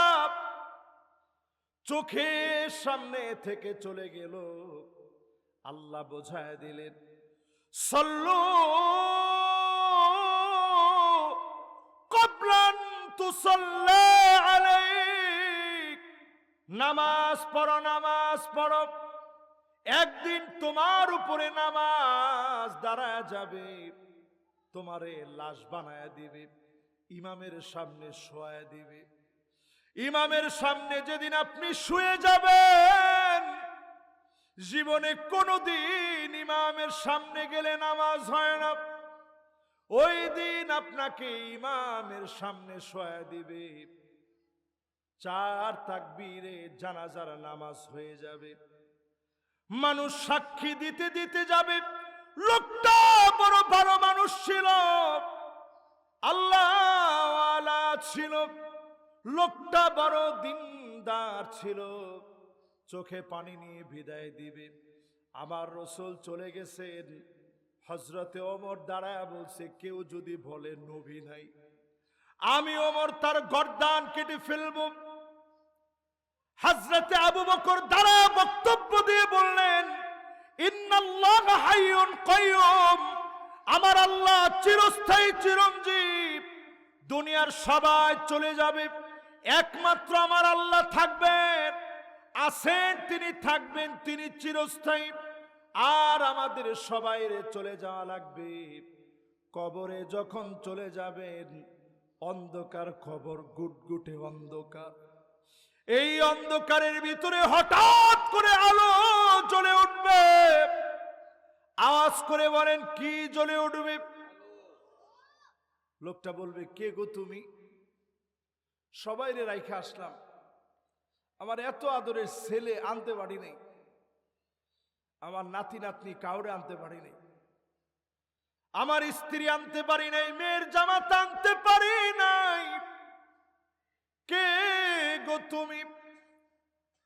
চোখের সামনে থেকে চলে গেল। আল্লাহ বোঝায় দিলেন, সল্লু কবলান তুসাল্লি আলাইক, নামাজ পড়ো, নামাজ পড়ো। একদিন তোমার উপরে নামাজ দাঁড়ায় যাবে, তোমারে লাশ বানায় দিবে, ইমামের সামনে শোয়া দিবে। ইমামের সামনে যেদিন আপনি শুয়ে যাবেন, জীবনে কোনোদিন ইমামের সামনে গেলে নামাজ হয় না, ওই দিন আপনাকে ইমামের সামনে শোয়া দিবে। 4 তাকবীরে জানাজার নামাজ হয়ে যাবে। মানুষ সাক্ষী দিতে দিতে যাবে, লোকটা বড় ভালো মানুষ ছিল, আল্লাহওয়ালা ছিল, লোকটা বড় দিনদার ছিল। চোখে পানি নিয়ে বিদায় দিবে। আমার রাসূল চলে গেছেন। হযরতে ওমর দাঁড়ায় বলছে, কেউ যদি বলে নবী নাই, আমি ওমর তার গর্দান কেটে ফেলব। হযরতে আবু বকর দাঁড়ায় বক্তব্য দিয়ে বললেন, ইন্নাল্লাহা হাইয়ুন কাইয়ুম, আমার আল্লাহ চিরস্থায়ী চিরঞ্জীব। দুনিয়ার সবাই চলে যাবে, একমাত্র আমার আল্লাহ থাকবেন, আছেন তিনি, থাকবেন তিনি চিরস্থায়ী। আর আমাদের সবাইরে চলে যাওয়া লাগবে। কবরে যখন চলে যাবেন, অন্ধকার কবর, গুটগুটে অন্ধকার। এই অন্ধকারের ভিতরে হঠাৎ করে আলো জ্বলে উঠবে। আওয়াজ করে বলেন, কি জ্বলে উঠবে? লোকটা বলবে, কে গো তুমি? সবাইরে রাইখে আসলাম, আমার এত আদরের ছেলে আনতে পারি নাই, আমার নাতি নাতনি কাউরে আনতে পারি নাই, আমার স্ত্রী আনতে পারি নাই, মেয়ের জামাতা আনতে পারি নাই, কে গো তুমি?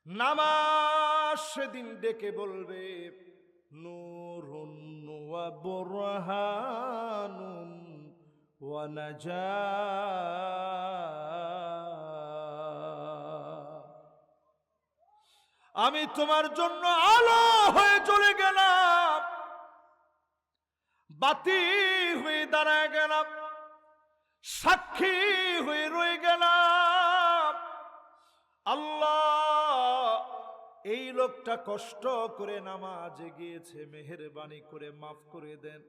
নামাজ সেদিন ডেকে বলবে, নূরুন ওয়া বুরহানুন ওয়া নাজাত, আমি তোমার জন্য আলো হয়ে চলে গেলাম, বাতি হয়ে দাঁড়ায় গেলাম, সাক্ষী হয়ে রয়ে গেলাম। আল্লাহ, এই লোকটা কষ্ট করে নামাজে গিয়েছে, মেহেরবানি করে মাফ করে দেন।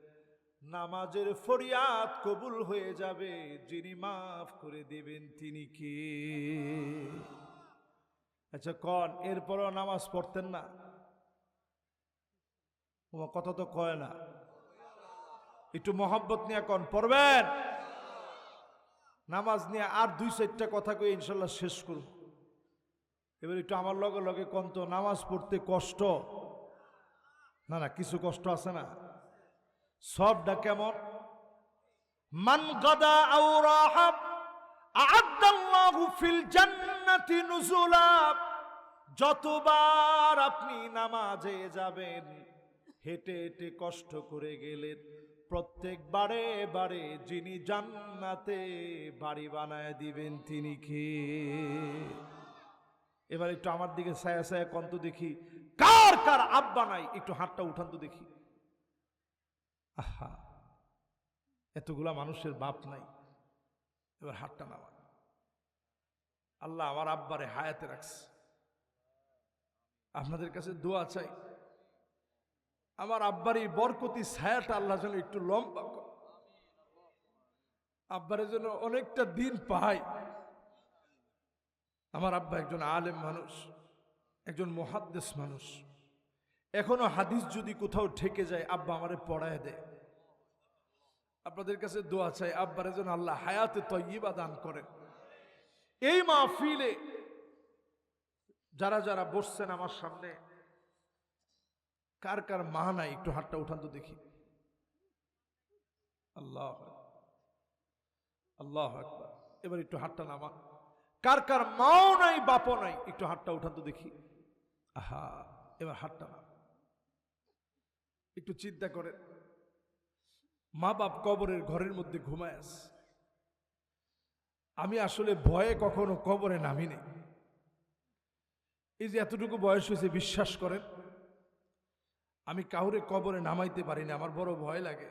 নামাজের ফরিয়াদ কবুল হয়ে যাবে, যিনি মাফ করে দিবেন তিনি কে? আচ্ছা কন, এরপরও নামাজ পড়তেন না? তোমার কথা তো কয় না, একটু মহব্বত নিয়ে কন, পড়বেন? নামাজ নিয়ে আর 2-4টা কথা কই ইনশাল্লাহ শেষ করব। এবার একটু আমার লগে লগে কন তো, নামাজ পড়তে কষ্ট না? না, কিছু কষ্ট আছে না? সবটা কেমন? মান গাদা আও রাহা আ'আদাল্লাহু ফিল জান্নাতি নুজুলা। যতবার আপনি নামাজে যাবেন, হেঁটে হেঁটে কষ্ট করে গেলেন, প্রত্যেকবারে বারে যিনি জান্নাতে বাড়ি বানায় দিবেন তিনি কে? এবার একটু আমার দিকে ছায়া ছায়া কন্ত দেখি, কার কার আব্বা নাই? একটু হাতটা উঠান তো দেখি। আহা, এতগুলা মানুষের বাপ নাই, এবার হাতটা নামান। আল্লাহ আমার আব্বারে হায়াতে রাখছে, আপনাদের কাছে দোয়া চাই, আমার আব্বার এই বরকতি ছায়াটা আল্লাহ যেন একটু লম্বা করে, আব্বারে যেন অনেকটা দিন পাই। আমার আব্বা একজন আলেম মানুষ, একজন মুহাদ্দিস মানুষ, এখনো হাদিস যদি কোথাও ঠেকে যায় আব্বা আমারে পড়ায় দেয়। আপনাদের কাছে দোয়া চাই, আব্বারে যেন আল্লাহ হায়াতে তয়্যিবা দান করেন। এই মাহফিলে যারা যারা বসছেন আমার সামনে, কার কার মা নাই? একটু হাতটা উঠান তো দেখি। আল্লাহ, আল্লাহু আকবার। এবার একটু হাতটা নামা। কার কার মাও নাই বাপও নাই একটু হাতটা উঠান তো দেখি। আহা, এবার হাতটা নামা। একটু চিন্তা করেন, মা বাপ কবরের ঘরের মধ্যে ঘুমায় আছে। আমি আসলে ভয়ে কখনো কবরে নামিনি। এই যে এতটুকু বয়স হয়েছে, বিশ্বাস করেন আমি কাউরে কবরে নামাইতে পারি না, আমার বড় ভয় লাগে।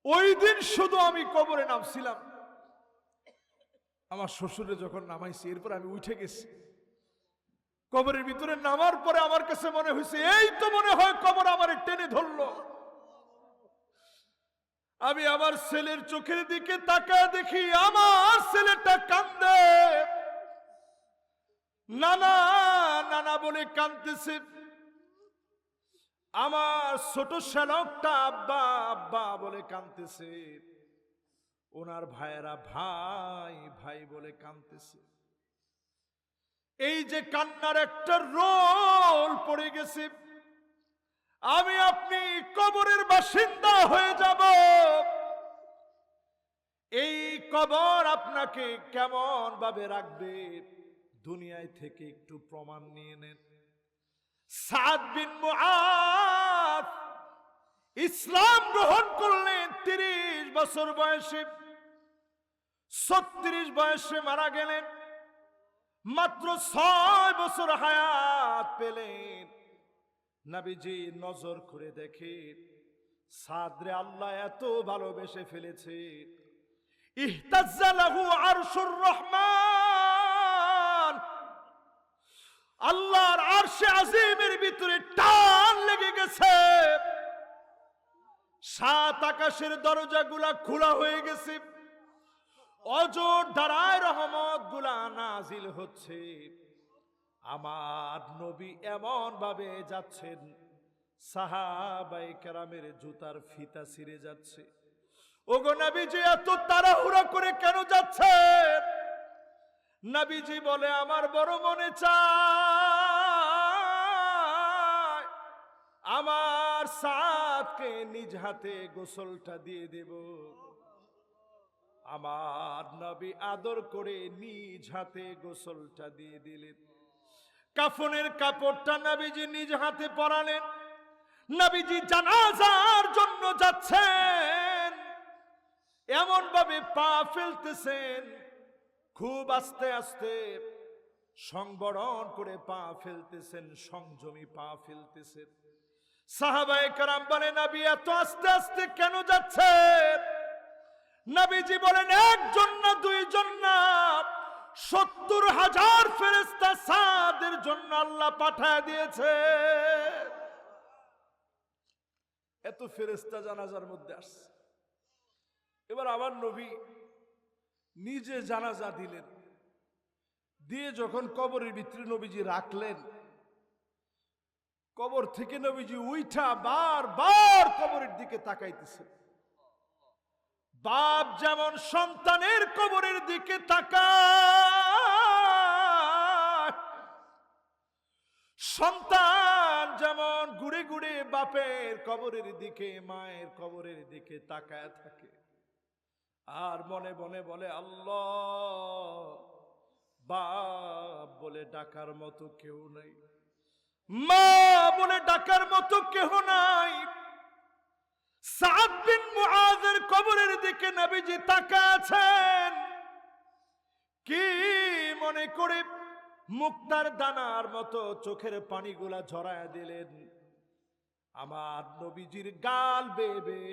ওই দিন শুধু আমি কবরে নামছিলাম, আমার শ্বশুরে যখন নামাইছি এরপর আমি উঠে গেছি। কবরের ভিতরে নামার পরে আমার কাছে মনে হয়েছে এই তো মনে হয় কবর আমার টেনে ধরলো। আমি আমার ছেলের চোখের দিকে তাকায় দেখি আমার ছেলেটা কান্দে, নানা নানা বলে কাঁদতেছে। আমার ছোট শ্যালকটা আব্বা আব্বা বলে কাঁদতেছে। ওনার ভাইয়েরা ভাই ভাই বলে কাঁদতেছে। এই যে কান্নার একটা রোল পড়ে গেছে, আমি আপনি কবরের বাসিন্দা হয়ে যাব। এই কবর আপনাকে কেমন ভাবে রাখবে দুনিয়ায় থেকে একটু প্রমাণ নিয়ে নেন। সাদ বিন মুআদ ইসলাম গ্রহণ করলেন 30 বছর বয়সে, 36 বয়সে মারা গেলেন। মাত্র 6 বছর হায়াত পেলেন। নবীজি নজর করে দেখে সাদরে আল্লাহ এত ভালোবেসে ফেলেছে, ইহতাজ্জা লাহু আরশুর রহমান, আল্লাহর আরশে আজিমের ভিতরে টান লেগে গেছে। 7 আকাশের দরজাগুলা খোলা হয়ে গেছে, অজর ধারায় রহমত গুলা নাজিল হচ্ছে। আমার নবী এমন ভাবে যাচ্ছেন সাহাবায়ে কেরামের জুতার ফিতা ছিঁড়ে যাচ্ছে। ওগো নবীজি এত তাড়াহুড়া করে কেন যাচ্ছেন? নবীজি বলে আমার বড় মনে চায় আমার সাদকে নিজ হাতে গোসলটা দিয়ে দেব। আমার নবী আদর করে নিজ হাতে গোসলটা দিয়ে দিলেন। কাফনের কাপড়টা নবীজি নিজ হাতে পরালেন। নবীজি জানাজার জন্য যাচ্ছেন, এমন ভাবে পা ফেলতেছেন, খুব আস্তে আস্তে সংবরণ করে পা ফেলতেছেন, সংযমী পা ফেলতেছেন। সাহাবায়ে কেরাম বলে নবী এত আস্তে আস্তে কেন যাচ্ছেন? নবীজি বলেন একজন না দুইজন না, 70,000 ফেরেশতা সাদের জন্য আল্লাহ পাঠায় দিয়েছে। এত ফেরেশতা জানাজার মধ্যে আসছে। এবার আমার নবী নিজে জানাজা দিলেন, দিয়ে যখন কবরের ভিতরে নবীজি রাখলেন, কবর থেকে নবীজি উইঠা বারবার কবরের দিকে তাকাইতেছে। বাপ যেমন সন্তানের কবরের দিকে তাকায়, সন্তান যেমন ঘুরে ঘুরে বাপের কবরের দিকে মায়ের কবরের দিকে তাকায় থাকে, আর মনে মনে বলে আল্লাহ, বাপ বলে ডাকার মতো কেউ নাই, মা বলে ডাকার মতো কেউ নাই। সাদ বিন মুআযের কবরের দিকে নবীজি তাকায় আছেন। কি মনে করে মুক্তার দানার মতো চোখের পানিগুলা ঝরায় দিলেন। আমার নবীজির গাল বেবে,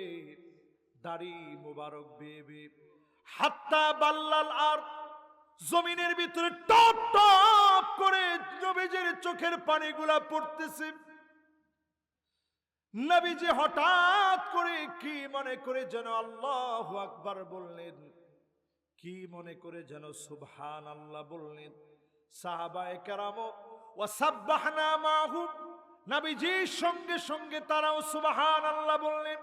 দাড়ি মোবারক বেবে, হাত্তা বাল্লাল আর জমিনের ভিতরে টপ টপ করে নবীজির চোখের পানিগুলা পড়তেছে। নবীজি হঠাৎ করে কি মনে করে যেন আল্লাহু আকবার বললেন, কি মনে করে যেন সুবহানাল্লাহ বললেন। সাহাবায়ে কেরাম ওয়া সাব্বাহনা মাহু, নবীজির সঙ্গে সঙ্গে তারাও সুবহানাল্লাহ বললেন।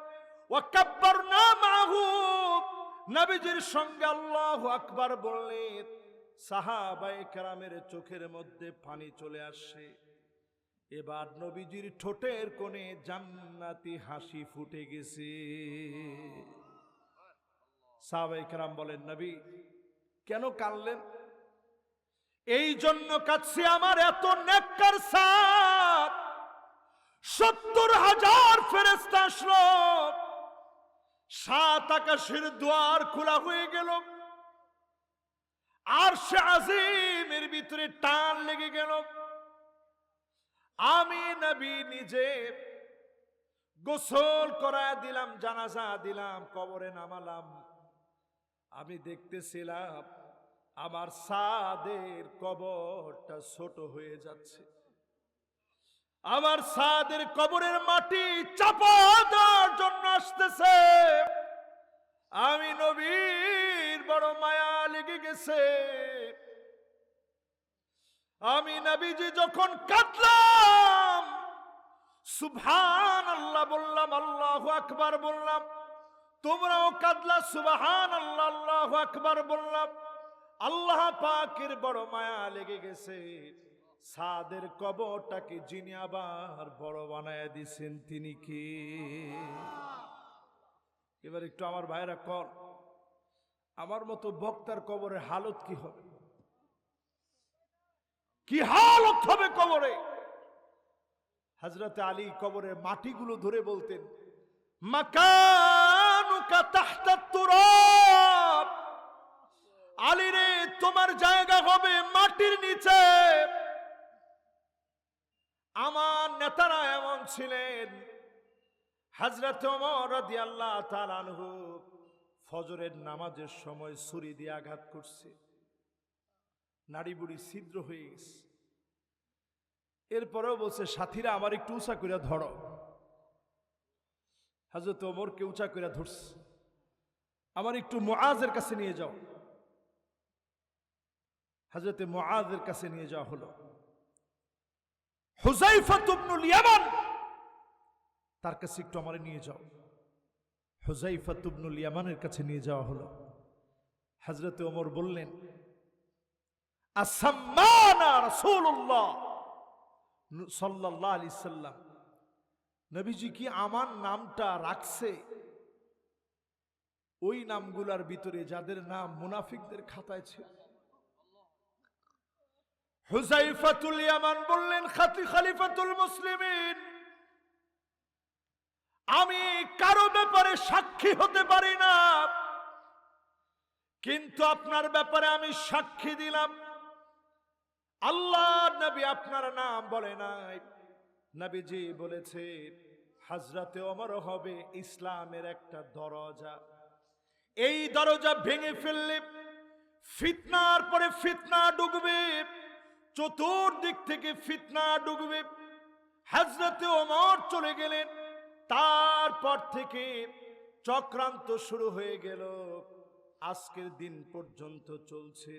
ওয়া কাব্বারনা মাহু, নবীজির সঙ্গে আল্লাহু আকবার বললেন। সাহাবায়ে কেরামের চোখের মধ্যে পানি চলে আসে। এবার নবীজির ঠোঁটের কোণে জান্নাতি হাসি ফুটে গেছে। সাহাবায়ে কেরাম বলেন, নবী কেন কাঁদলেন? এই জন্য কাঁদছি, আমার এত নেককার সাদ ৭০,০০০ ফেরেশতা আসলো, ৭ আকাশের দুয়ার খোলা হয়ে গেল, আরশে আজিমের ভিতরে টান লেগে গেল। আমি নবী নিজে গোসল করায় দিলাম, জানাজা দিলাম, কবরে নামালাম। আমি দেখতেছিলাম আমার সাদের কবরটা ছোট হয়ে যাচ্ছে, আমার সাদের কবরের মাটি চাপা দেওয়ার জন্য আসতেছে। আমি নবীর বড় মায়া লেগে গেছে। আমি নবীজি যখন কাঁদলাম, সুবহানাল্লাহ বললাম, আল্লাহু আকবার বললাম, তোমরাও কাঁদলা, সুবহানাল্লাহ আল্লাহু আকবার বললাম। আল্লাহ পাকের বড় মায়া লেগে গেছে। সাদের কবরটাকে যিনি আবার বড় বানায় দিয়েছেন তিনি কে? এবার একটু আমার ভাইরা কর, আমার মতো বক্তার কবরের হালত কি হবে? কি হালত হবে কবরে? হযরত আলী কবরের মাটিগুলো ধরে বলতেন, মাকানুকা তাহতা তুরাব, আলী রে তোমার জায়গা হবে মাটির নিচে। আমার নেতারা এমন ছিলেন। হযরত ওমর রাদিয়াল্লাহু তাআলা আনহু ফজরের নামাজের সময় ছুরি দিয়ে আঘাত করছে, নাড়ি বুড়ি ছিদ্র হয়ে গেছে। এরপরেও বলছে, সাথীরা আমার একটু উঁচা করে ধরো। হযরত ওমরকে উঁচা করে ধরছে, আমার একটু মুআজের কাছে নিয়ে যাও। হযরত মুআজের কাছে নিয়ে যাওয়া হলো। হুযায়ফা ইবনুল ইয়ামান, তার কাছে একটু আমারে নিয়ে যাও। হুযায়ফা ইবনুল ইয়ামানের কাছে নিয়ে যাওয়া হলো। হযরত ওমর বললেন, আসাম্মানা রাসূলুল্লাহ সাল্লাল্লাহু আলাইহি সাল্লাম, নবীজি কি আমার নামটা রাখছে ওই নামগুলার ভিতরে যাদের নাম মুনাফিকদের খাতায় ছিল? হুযায়ফাতুল ইয়ামান বললেন, খলিফাতুল মুসলিমিন, আমি কারো ব্যাপারে সাক্ষী হতে পারি না, কিন্তু আপনার ব্যাপারে আমি সাক্ষী দিলাম। আল্লাহ নবী আপনার নাম বলে নাই, নবীজি বলেছে হযরতে ওমর হবে ইসলামের একটা দরজা। এই দরজা ভেঙে ফেললে ফিতনার পরে ফিতনা ঢুকবে, চতুর্দিক থেকে ফিতনা ঢুকবে। হযরতে ওমর চলে গেলেন, তারপর থেকে চক্রান্ত শুরু হয়ে গেল, আজকের দিন পর্যন্ত চলছে।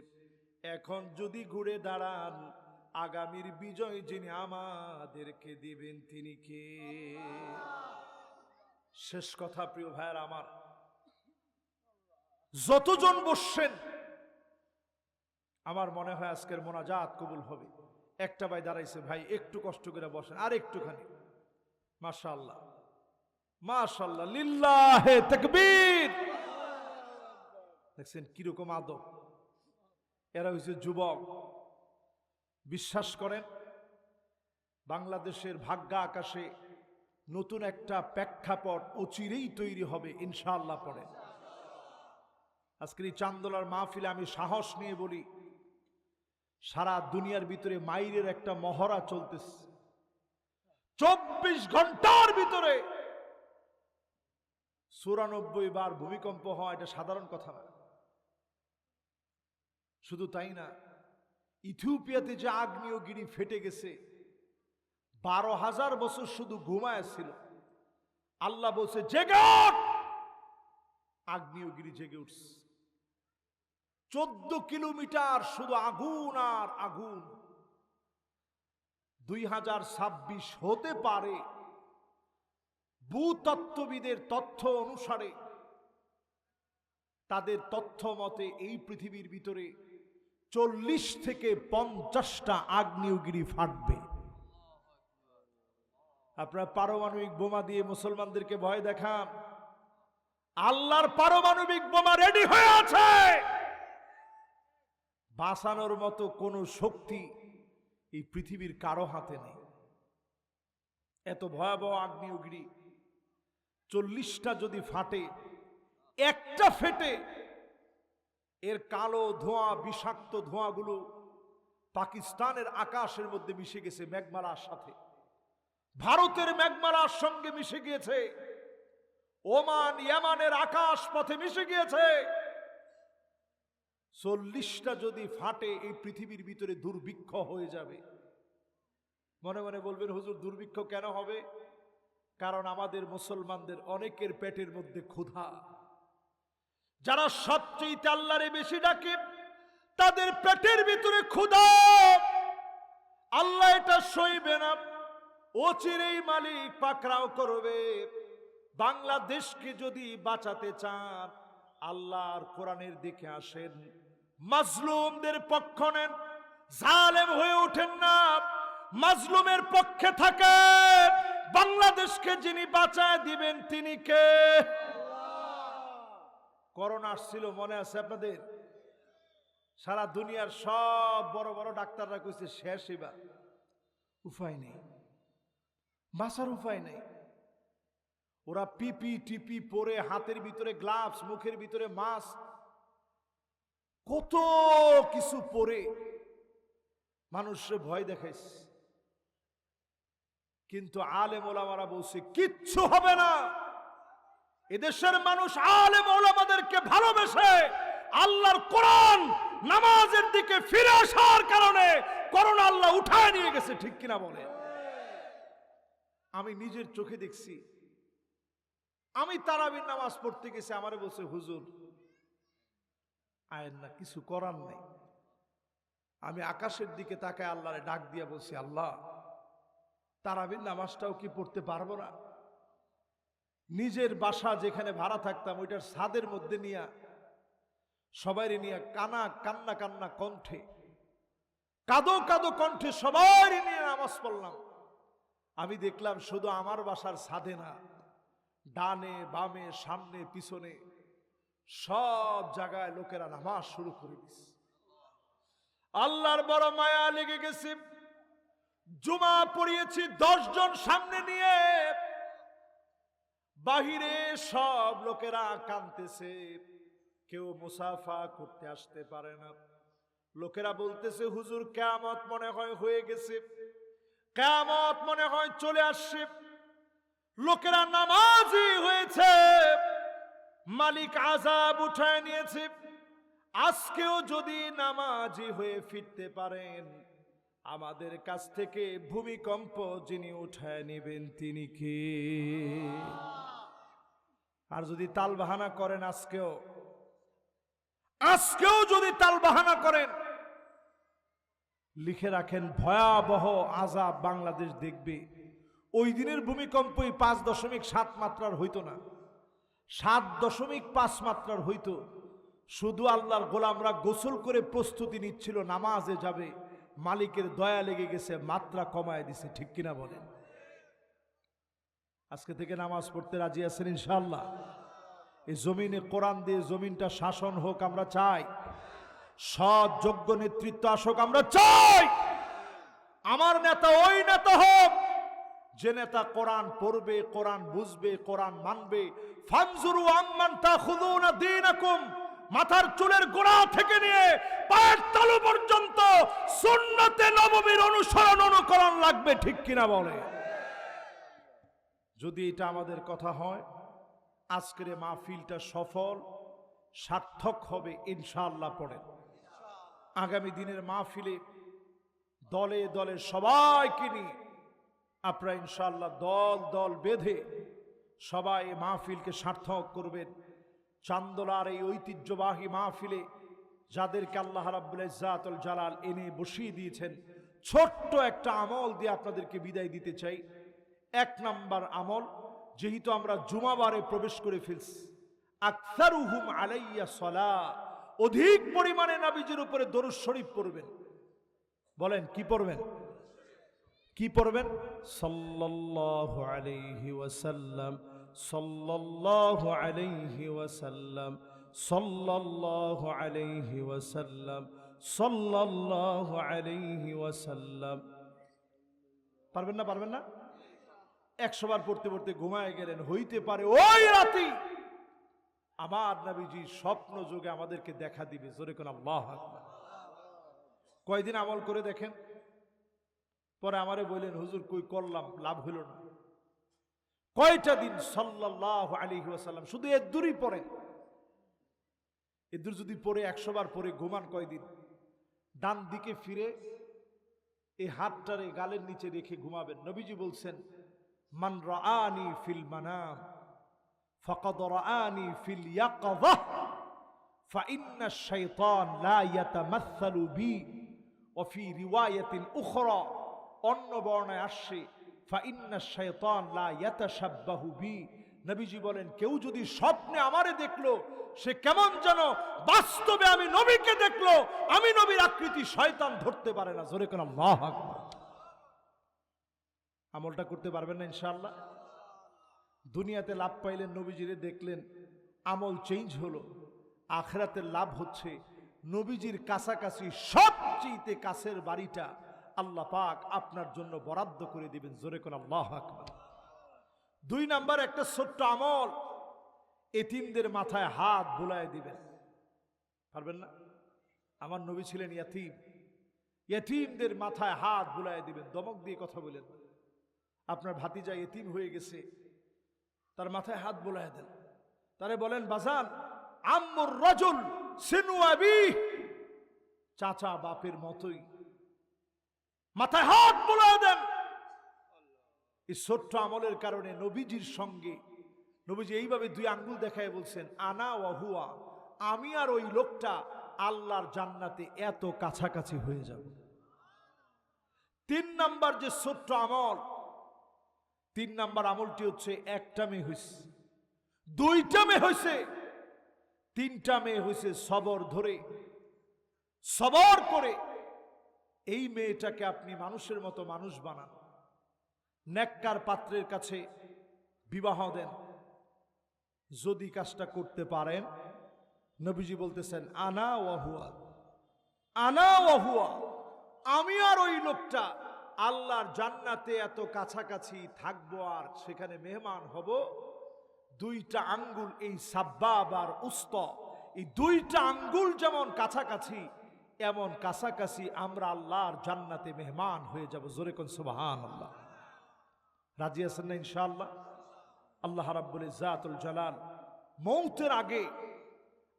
এখন যদি ঘুরে দাঁড়ান, আগামীর বিজয় যিনি আমাদেরকে দিবেন তিনি কে? শেষ কথা প্রিয় ভাইয়ের আমার, যতজন বসছেন আমার মনে হয় আজকের মোনাজাত কবুল হবে। একটা ভাই দাঁড়াইছে, ভাই একটু কষ্ট করে বসেন, আর একটুখানি। মাশাআল্লাহ মাশাআল্লাহ, লিল্লাহে তাকবীর। দেখছেন কিরকম আদব? এরা হচ্ছে যুবক। বিশ্বাস করেন, বাংলাদেশের ভাগ্য আকাশে নতুন একটা প্রেক্ষাপট অচিরেই তৈরি হবে ইনশাআল্লাহ। পড়েন, আজকের এই চান্দোলার মাহফিলে আমি সাহস নিয়ে বলি, সারা দুনিয়ার ভিতরে মাইরের একটা মহড়া চলতেছে। 24 ঘন্টার ভিতরে 94 বার ভূমিকম্প হওয়া এটা সাধারণ কথা না। শুধু তাই না, ইথিওপিয়াতে যে আগ্নেয়গিরি ফেটে গেছে, 12,000 বছর শুধু ঘুমায় ছিল। আল্লাহ বলছে জেগে ওঠ, আগ্নেয়গিরি জেগে উঠছে। 14 কিলোমিটার শুধু আগুন আর আগুন। 2026 হতে পারে, ভূতত্ত্ববিদের তথ্য অনুসারে, তাদের তথ্য মতে এই পৃথিবীর ভিতরে 40 থেকে 50টা আগ্নেয়গিরি ফাটবে। আপনারা পারমাণবিক বোমা দিয়ে মুসলমানদেরকে ভয় দেখান, আল্লাহর পারমাণবিক বোমা রেডি হয়ে আছে। বাঁচানোর মতো কোনো শক্তি এই পৃথিবীর কারো হাতে নেই। এত ভয়াবহ আগ্নেয়গিরি, 40টা যদি ফাটে, একটা ফেটে এর কালো ধোঁয়া, বিষাক্ত ধোঁয়াগুলো পাকিস্তানের আকাশের মধ্যে মিশে গেছে মেঘমালার সাথে, ভারতের মেঘমালার সঙ্গে মিশে গিয়েছে, ওমান ইয়ামানের আকাশ পথে মিশে গিয়েছে। 40টা যদি ফাটে এই পৃথিবীর ভিতরে দুর্ভিক্ষ হয়ে যাবে। মনে মনে বলবেন, হুজুর দুর্ভিক্ষ কেন হবে? কারণ আমাদের মুসলমানদের অনেকের পেটের মধ্যে ক্ষুধা। যারা সবচেয়ে আল্লাহরে বেশি ডাকে তাদের পেটের ভিতরে ক্ষুধা। আল্লাহ এটা সইবে না, অচিরেই মালিক পাকড়াও করবে। বাংলাদেশকে যদি বাঁচাতে চান, আল্লাহর কোরআনের দিকে আসেন, মাজলুমদের পক্ষ নেন, জালেম হয়ে ওঠেন না, মাজলুমের পক্ষে থাকেন। বাংলাদেশকে যিনি বাঁচায় দিবেন তিনি কে? করোনা আসছিল, মনে আছে আপনাদের? সারা দুনিয়ার সব বড় বড় ডাক্তাররা কইছে শেষ, এবার উপায় নেই, বাঁচার উপায় নেই। ওরা পিপি টিপি পরে, হাতের ভিতরে গ্লাভস, মুখের ভিতরে মাস্ক, কত কিছু পরে মানুষের ভয় দেখাইছে। কিন্তু আলেম ওলামারা বলছে কিচ্ছু হবে না। এদেশের মানুষ আলেম ওলামাদেরকে ভালোবেসে আল্লাহর কোরআন নামাজের দিকে ফিরে আসার কারণে করোনা আল্লাহ উঠায় নিয়ে গেছে। ঠিক কিনা বলে? আমি নিজের চোখে দেখছি। আমি তারাবির নামাজ পড়তে গেছি, আমারে বলছে হুজুর আয়েন না, কিছু করার নাই। আমি আকাশের দিকে তাকায় আল্লাহরে ডাক দিয়া বলছি, আল্লাহ তারাবির নামাজটাও কি পড়তে পারবো না? নিজের বাসা যেখানে ভাড়া থাকতাম ওইটার ছাদের মধ্যে নিয়ে সবাই নিয়ে কান্না কান্না কণ্ঠে, কাঁদো কাঁদো কণ্ঠে সবাই নিয়ে নামাজ পড়লাম। আমি দেখলাম শুধু আমার বাসার ছাদে না, ডানে বামে সামনে পিছনে সব জায়গায় লোকেরা নামাজ শুরু করে দিছে। আল্লাহর বড় মায়া লেগে গেছে। জুমা পড়িয়েছি 10 জন সামনে নিয়ে, বাহিরে সব লোকেরা কাঁদতেছে, কেউ মুসাফা করতে আসতে পারে না। লোকেরা বলতেছে হুজুর কিয়ামত মনে হয় হয়ে গেছে, কিয়ামত মনে হয় চলে আসছে। লোকেরা নামাজি হয়েছে, মালিক আযাব উঠায় নিয়েছে। আজকেও যদি নামাজি হয়ে ফিরতে পারেন, আমাদের কাছ থেকে ভূমিকম্প যিনি উঠায় নেবেন তিনি কে? আর যদি তালবাহানা করেন, আজকেও যদি তালবাহানা করেন, লিখে রাখেন ভয়াবহ আযাব বাংলাদেশ দেখবে। ওই দিনের ভূমিকম্পই 5.7 মাত্রার হইতো না, 7.5 মাত্রার হইতো। শুধু আল্লাহর গোলামরা গোসল করে প্রস্তুতি নিচ্ছিল নামাজে যাবে, মালিকের দয়া লেগে গেছে, মাত্রা কমায় দিছে। ঠিক কিনা বলেন? আজকে থেকে নামাজ পড়তে রাজি আছেন ইনশাআল্লাহ? এই জমিনে কোরআন দিয়ে জমিনটা শাসন হোক আমরা চাই, সৎ যোগ্য নেতৃত্ব আসুক আমরা চাই। আমার নেতা ওই নেতা হোক যে নেতা কোরআন পড়বে, কোরআন বুঝবে, কোরআন মানবে। ফানজুরু আম্মান তাখুযুনা দীনাকুম, মাথার চুলের গোড়া থেকে নিয়ে পায়ের তালু পর্যন্ত সুন্নতে নববীর অনুসরণ অনুকরণ লাগবে। ঠিক কিনা বলে? যদি এটা আমাদের কথা হয়, আজকের মাহফিলটা সফল সার্থক হবে ইনশাআল্লাহ। পড়েন, আগামী দিনের মাহফিলে দলে দলে সবাইকে নিয়ে আপনারা ইনশাআল্লাহ দল দল বেঁধে সবাই মাহফিলকে সার্থক করবেন। চান্দোলার এই ঐতিহ্যবাহী মাহফিলে যাদেরকে আল্লাহ রাব্বুল ইজ্জাতুল জালাল এনে বসিয়ে দিয়েছেন, ছোট্ট একটা আমল দিয়ে আপনাদেরকে বিদায় দিতে চাই। 1 নাম্বার আমল, যেহেতু আমরা জুমাবারে প্রবেশ করে ফেলছি, আকসারুহুম আলাইয়া সালাহ, অধিক পরিমাণে নবীজির উপরে দরুদ শরীফ পড়বেন। বলেন কি পড়বেন? কি পড়বেন? সাল্লাল্লাহু আলাইহি ওয়াসাল্লাম সাল্লাল্লাহু আলাইহি ওয়াসাল্লাম, সাল্লাল্লাহু আলাইহি ওয়াসাল্লাম, সাল্লাল্লাহু আলাইহি ওয়াসাল্লাম। পারবেন না? পারবেন না? 100 বার পড়তে পড়তে ঘুমায় গেলেন। হইতে পারে ওই রাতেই আমার নবীজি স্বপ্ন যোগে আমাদেরকে দেখা দিবে। জোরে কোন আল্লাহু আকবার। কয়দিন আমল করে দেখেন। পরে আমারে বললেন, হুজুর কই করলাম, লাভ হইল না। কয়টা দিন সাল্লাল্লাহু আলাইহি ওয়াসাল্লাম শুধু এর দূরই পড়েন। এর দূর যদি পড়ে 100 বার পরে ঘুমান কয়দিন, ডান দিকে ফিরে এই হাতটারে গালের নিচে রেখে ঘুমাবেন। নবীজি বলছেন, মান রাআনি ফিল মানাম ফাকাদ রাআনি ফিল ইয়াকযাহ ফাইন্না আশ-শাইতান লা ইয়াতামাসসালু বি ওয়া ফি রিওয়ায়াতিন উখরা, অন্য বর্ণায় আসছে ফাইন্না আশ-শাইতান লা ইয়াতাশাব্বাহু বি। নবীজি বলেন, কেউ যদি স্বপ্নে আমারে দেখলো, সে কেমন যেন বাস্তবে আমি নবীকে দেখলো, আমি নবীর আকৃতি শয়তান ধরতে পারে না। জোরে কোন আল্লাহু আকবার। আমলটা করতে পারবেন না ইনশাআল্লাহ? দুনিয়াতে লাভ পাইলেন, নবীজিরে দেখলেন, আমল চেঞ্জ হলো। আখিরাতের লাভ হচ্ছে নবীজির কাছাকাছি সবচেয়ে কাছের বাড়িটা আল্লাহ পাক আপনার জন্য বরাদ্দ করে দিবেন। জোরে কোন আল্লাহু আকবার। 2 নাম্বার একটা ছোট্ট আমল, এতিমদের মাথায় হাত বুলায় দিবেন। পারবেন না? আমার নবী ছিলেন ইয়াতীম, ইয়াতীমদের মাথায় হাত বুলায় দিবেন। দমক দিয়ে কথা বলেন। আপনার ভাতিজা এতিম হয়ে গেছে, তার মাথায় হাত বুলায় দেন। তারে বলেন, বাজান আম্মুর রাজুল সিনু আবি, চাচা বাপের মতোই, মাথায় হাত বুলায় দেন। এই ছোট্ট আমলের কারণে নবীজির সঙ্গে নবীজি এইভাবে 2 আঙ্গুল দেখায় বলছেন, আনা ওয়া হুয়া, আমি আর ওই লোকটা আল্লাহর জান্নাতে এত কাছাকাছি হয়ে যাব। 3 নাম্বার যে ছোট্ট আমল, 3 নাম্বার আমলটি হচ্ছে, একটা মেয়ে হয়েছে, 2টা মেয়ে হয়েছে, 3টা মেয়ে হয়েছে, সবর ধরে সবর করে এই মেয়েটাকে আপনি মানুষের মতো মানুষ বানান, নেককার পাত্রের কাছে বিবাহ দেন। যদি কাজটা করতে পারেন, নবীজি বলতেছেন, আনা ওয়া হুয়া, আনা ওয়া হুয়া, আমি আর ওই লোকটা আল্লাহর জান্নাতে এত কাছাকাছি থাকবো, আর সেখানে মেহমান হব। 2টা আঙ্গুল, এই সাব্বাব আর উস্তা, এই 2টা আঙ্গুল যেমন কাছাকাছি, এমন কাছাকাছি আমরা আল্লাহর জান্নাতে মেহমান হয়ে যাব। জোরে কোন সুবহানাল্লাহ। রাজি আছেন না ইনশাআল্লাহ? আল্লাহ রাব্বুল ইজ্জাতুল জালাল মৌতের আগে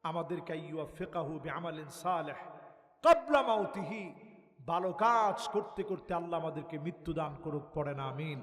আমাদেরকে ইউফিকাহু বিআমালিন সালিহ ক্বাবলা মাউতিহি, ভালো কাজ করতে করতে আল্লাহ আমাদেরকে মৃত্যু দান করুক। পড়েন আমিন।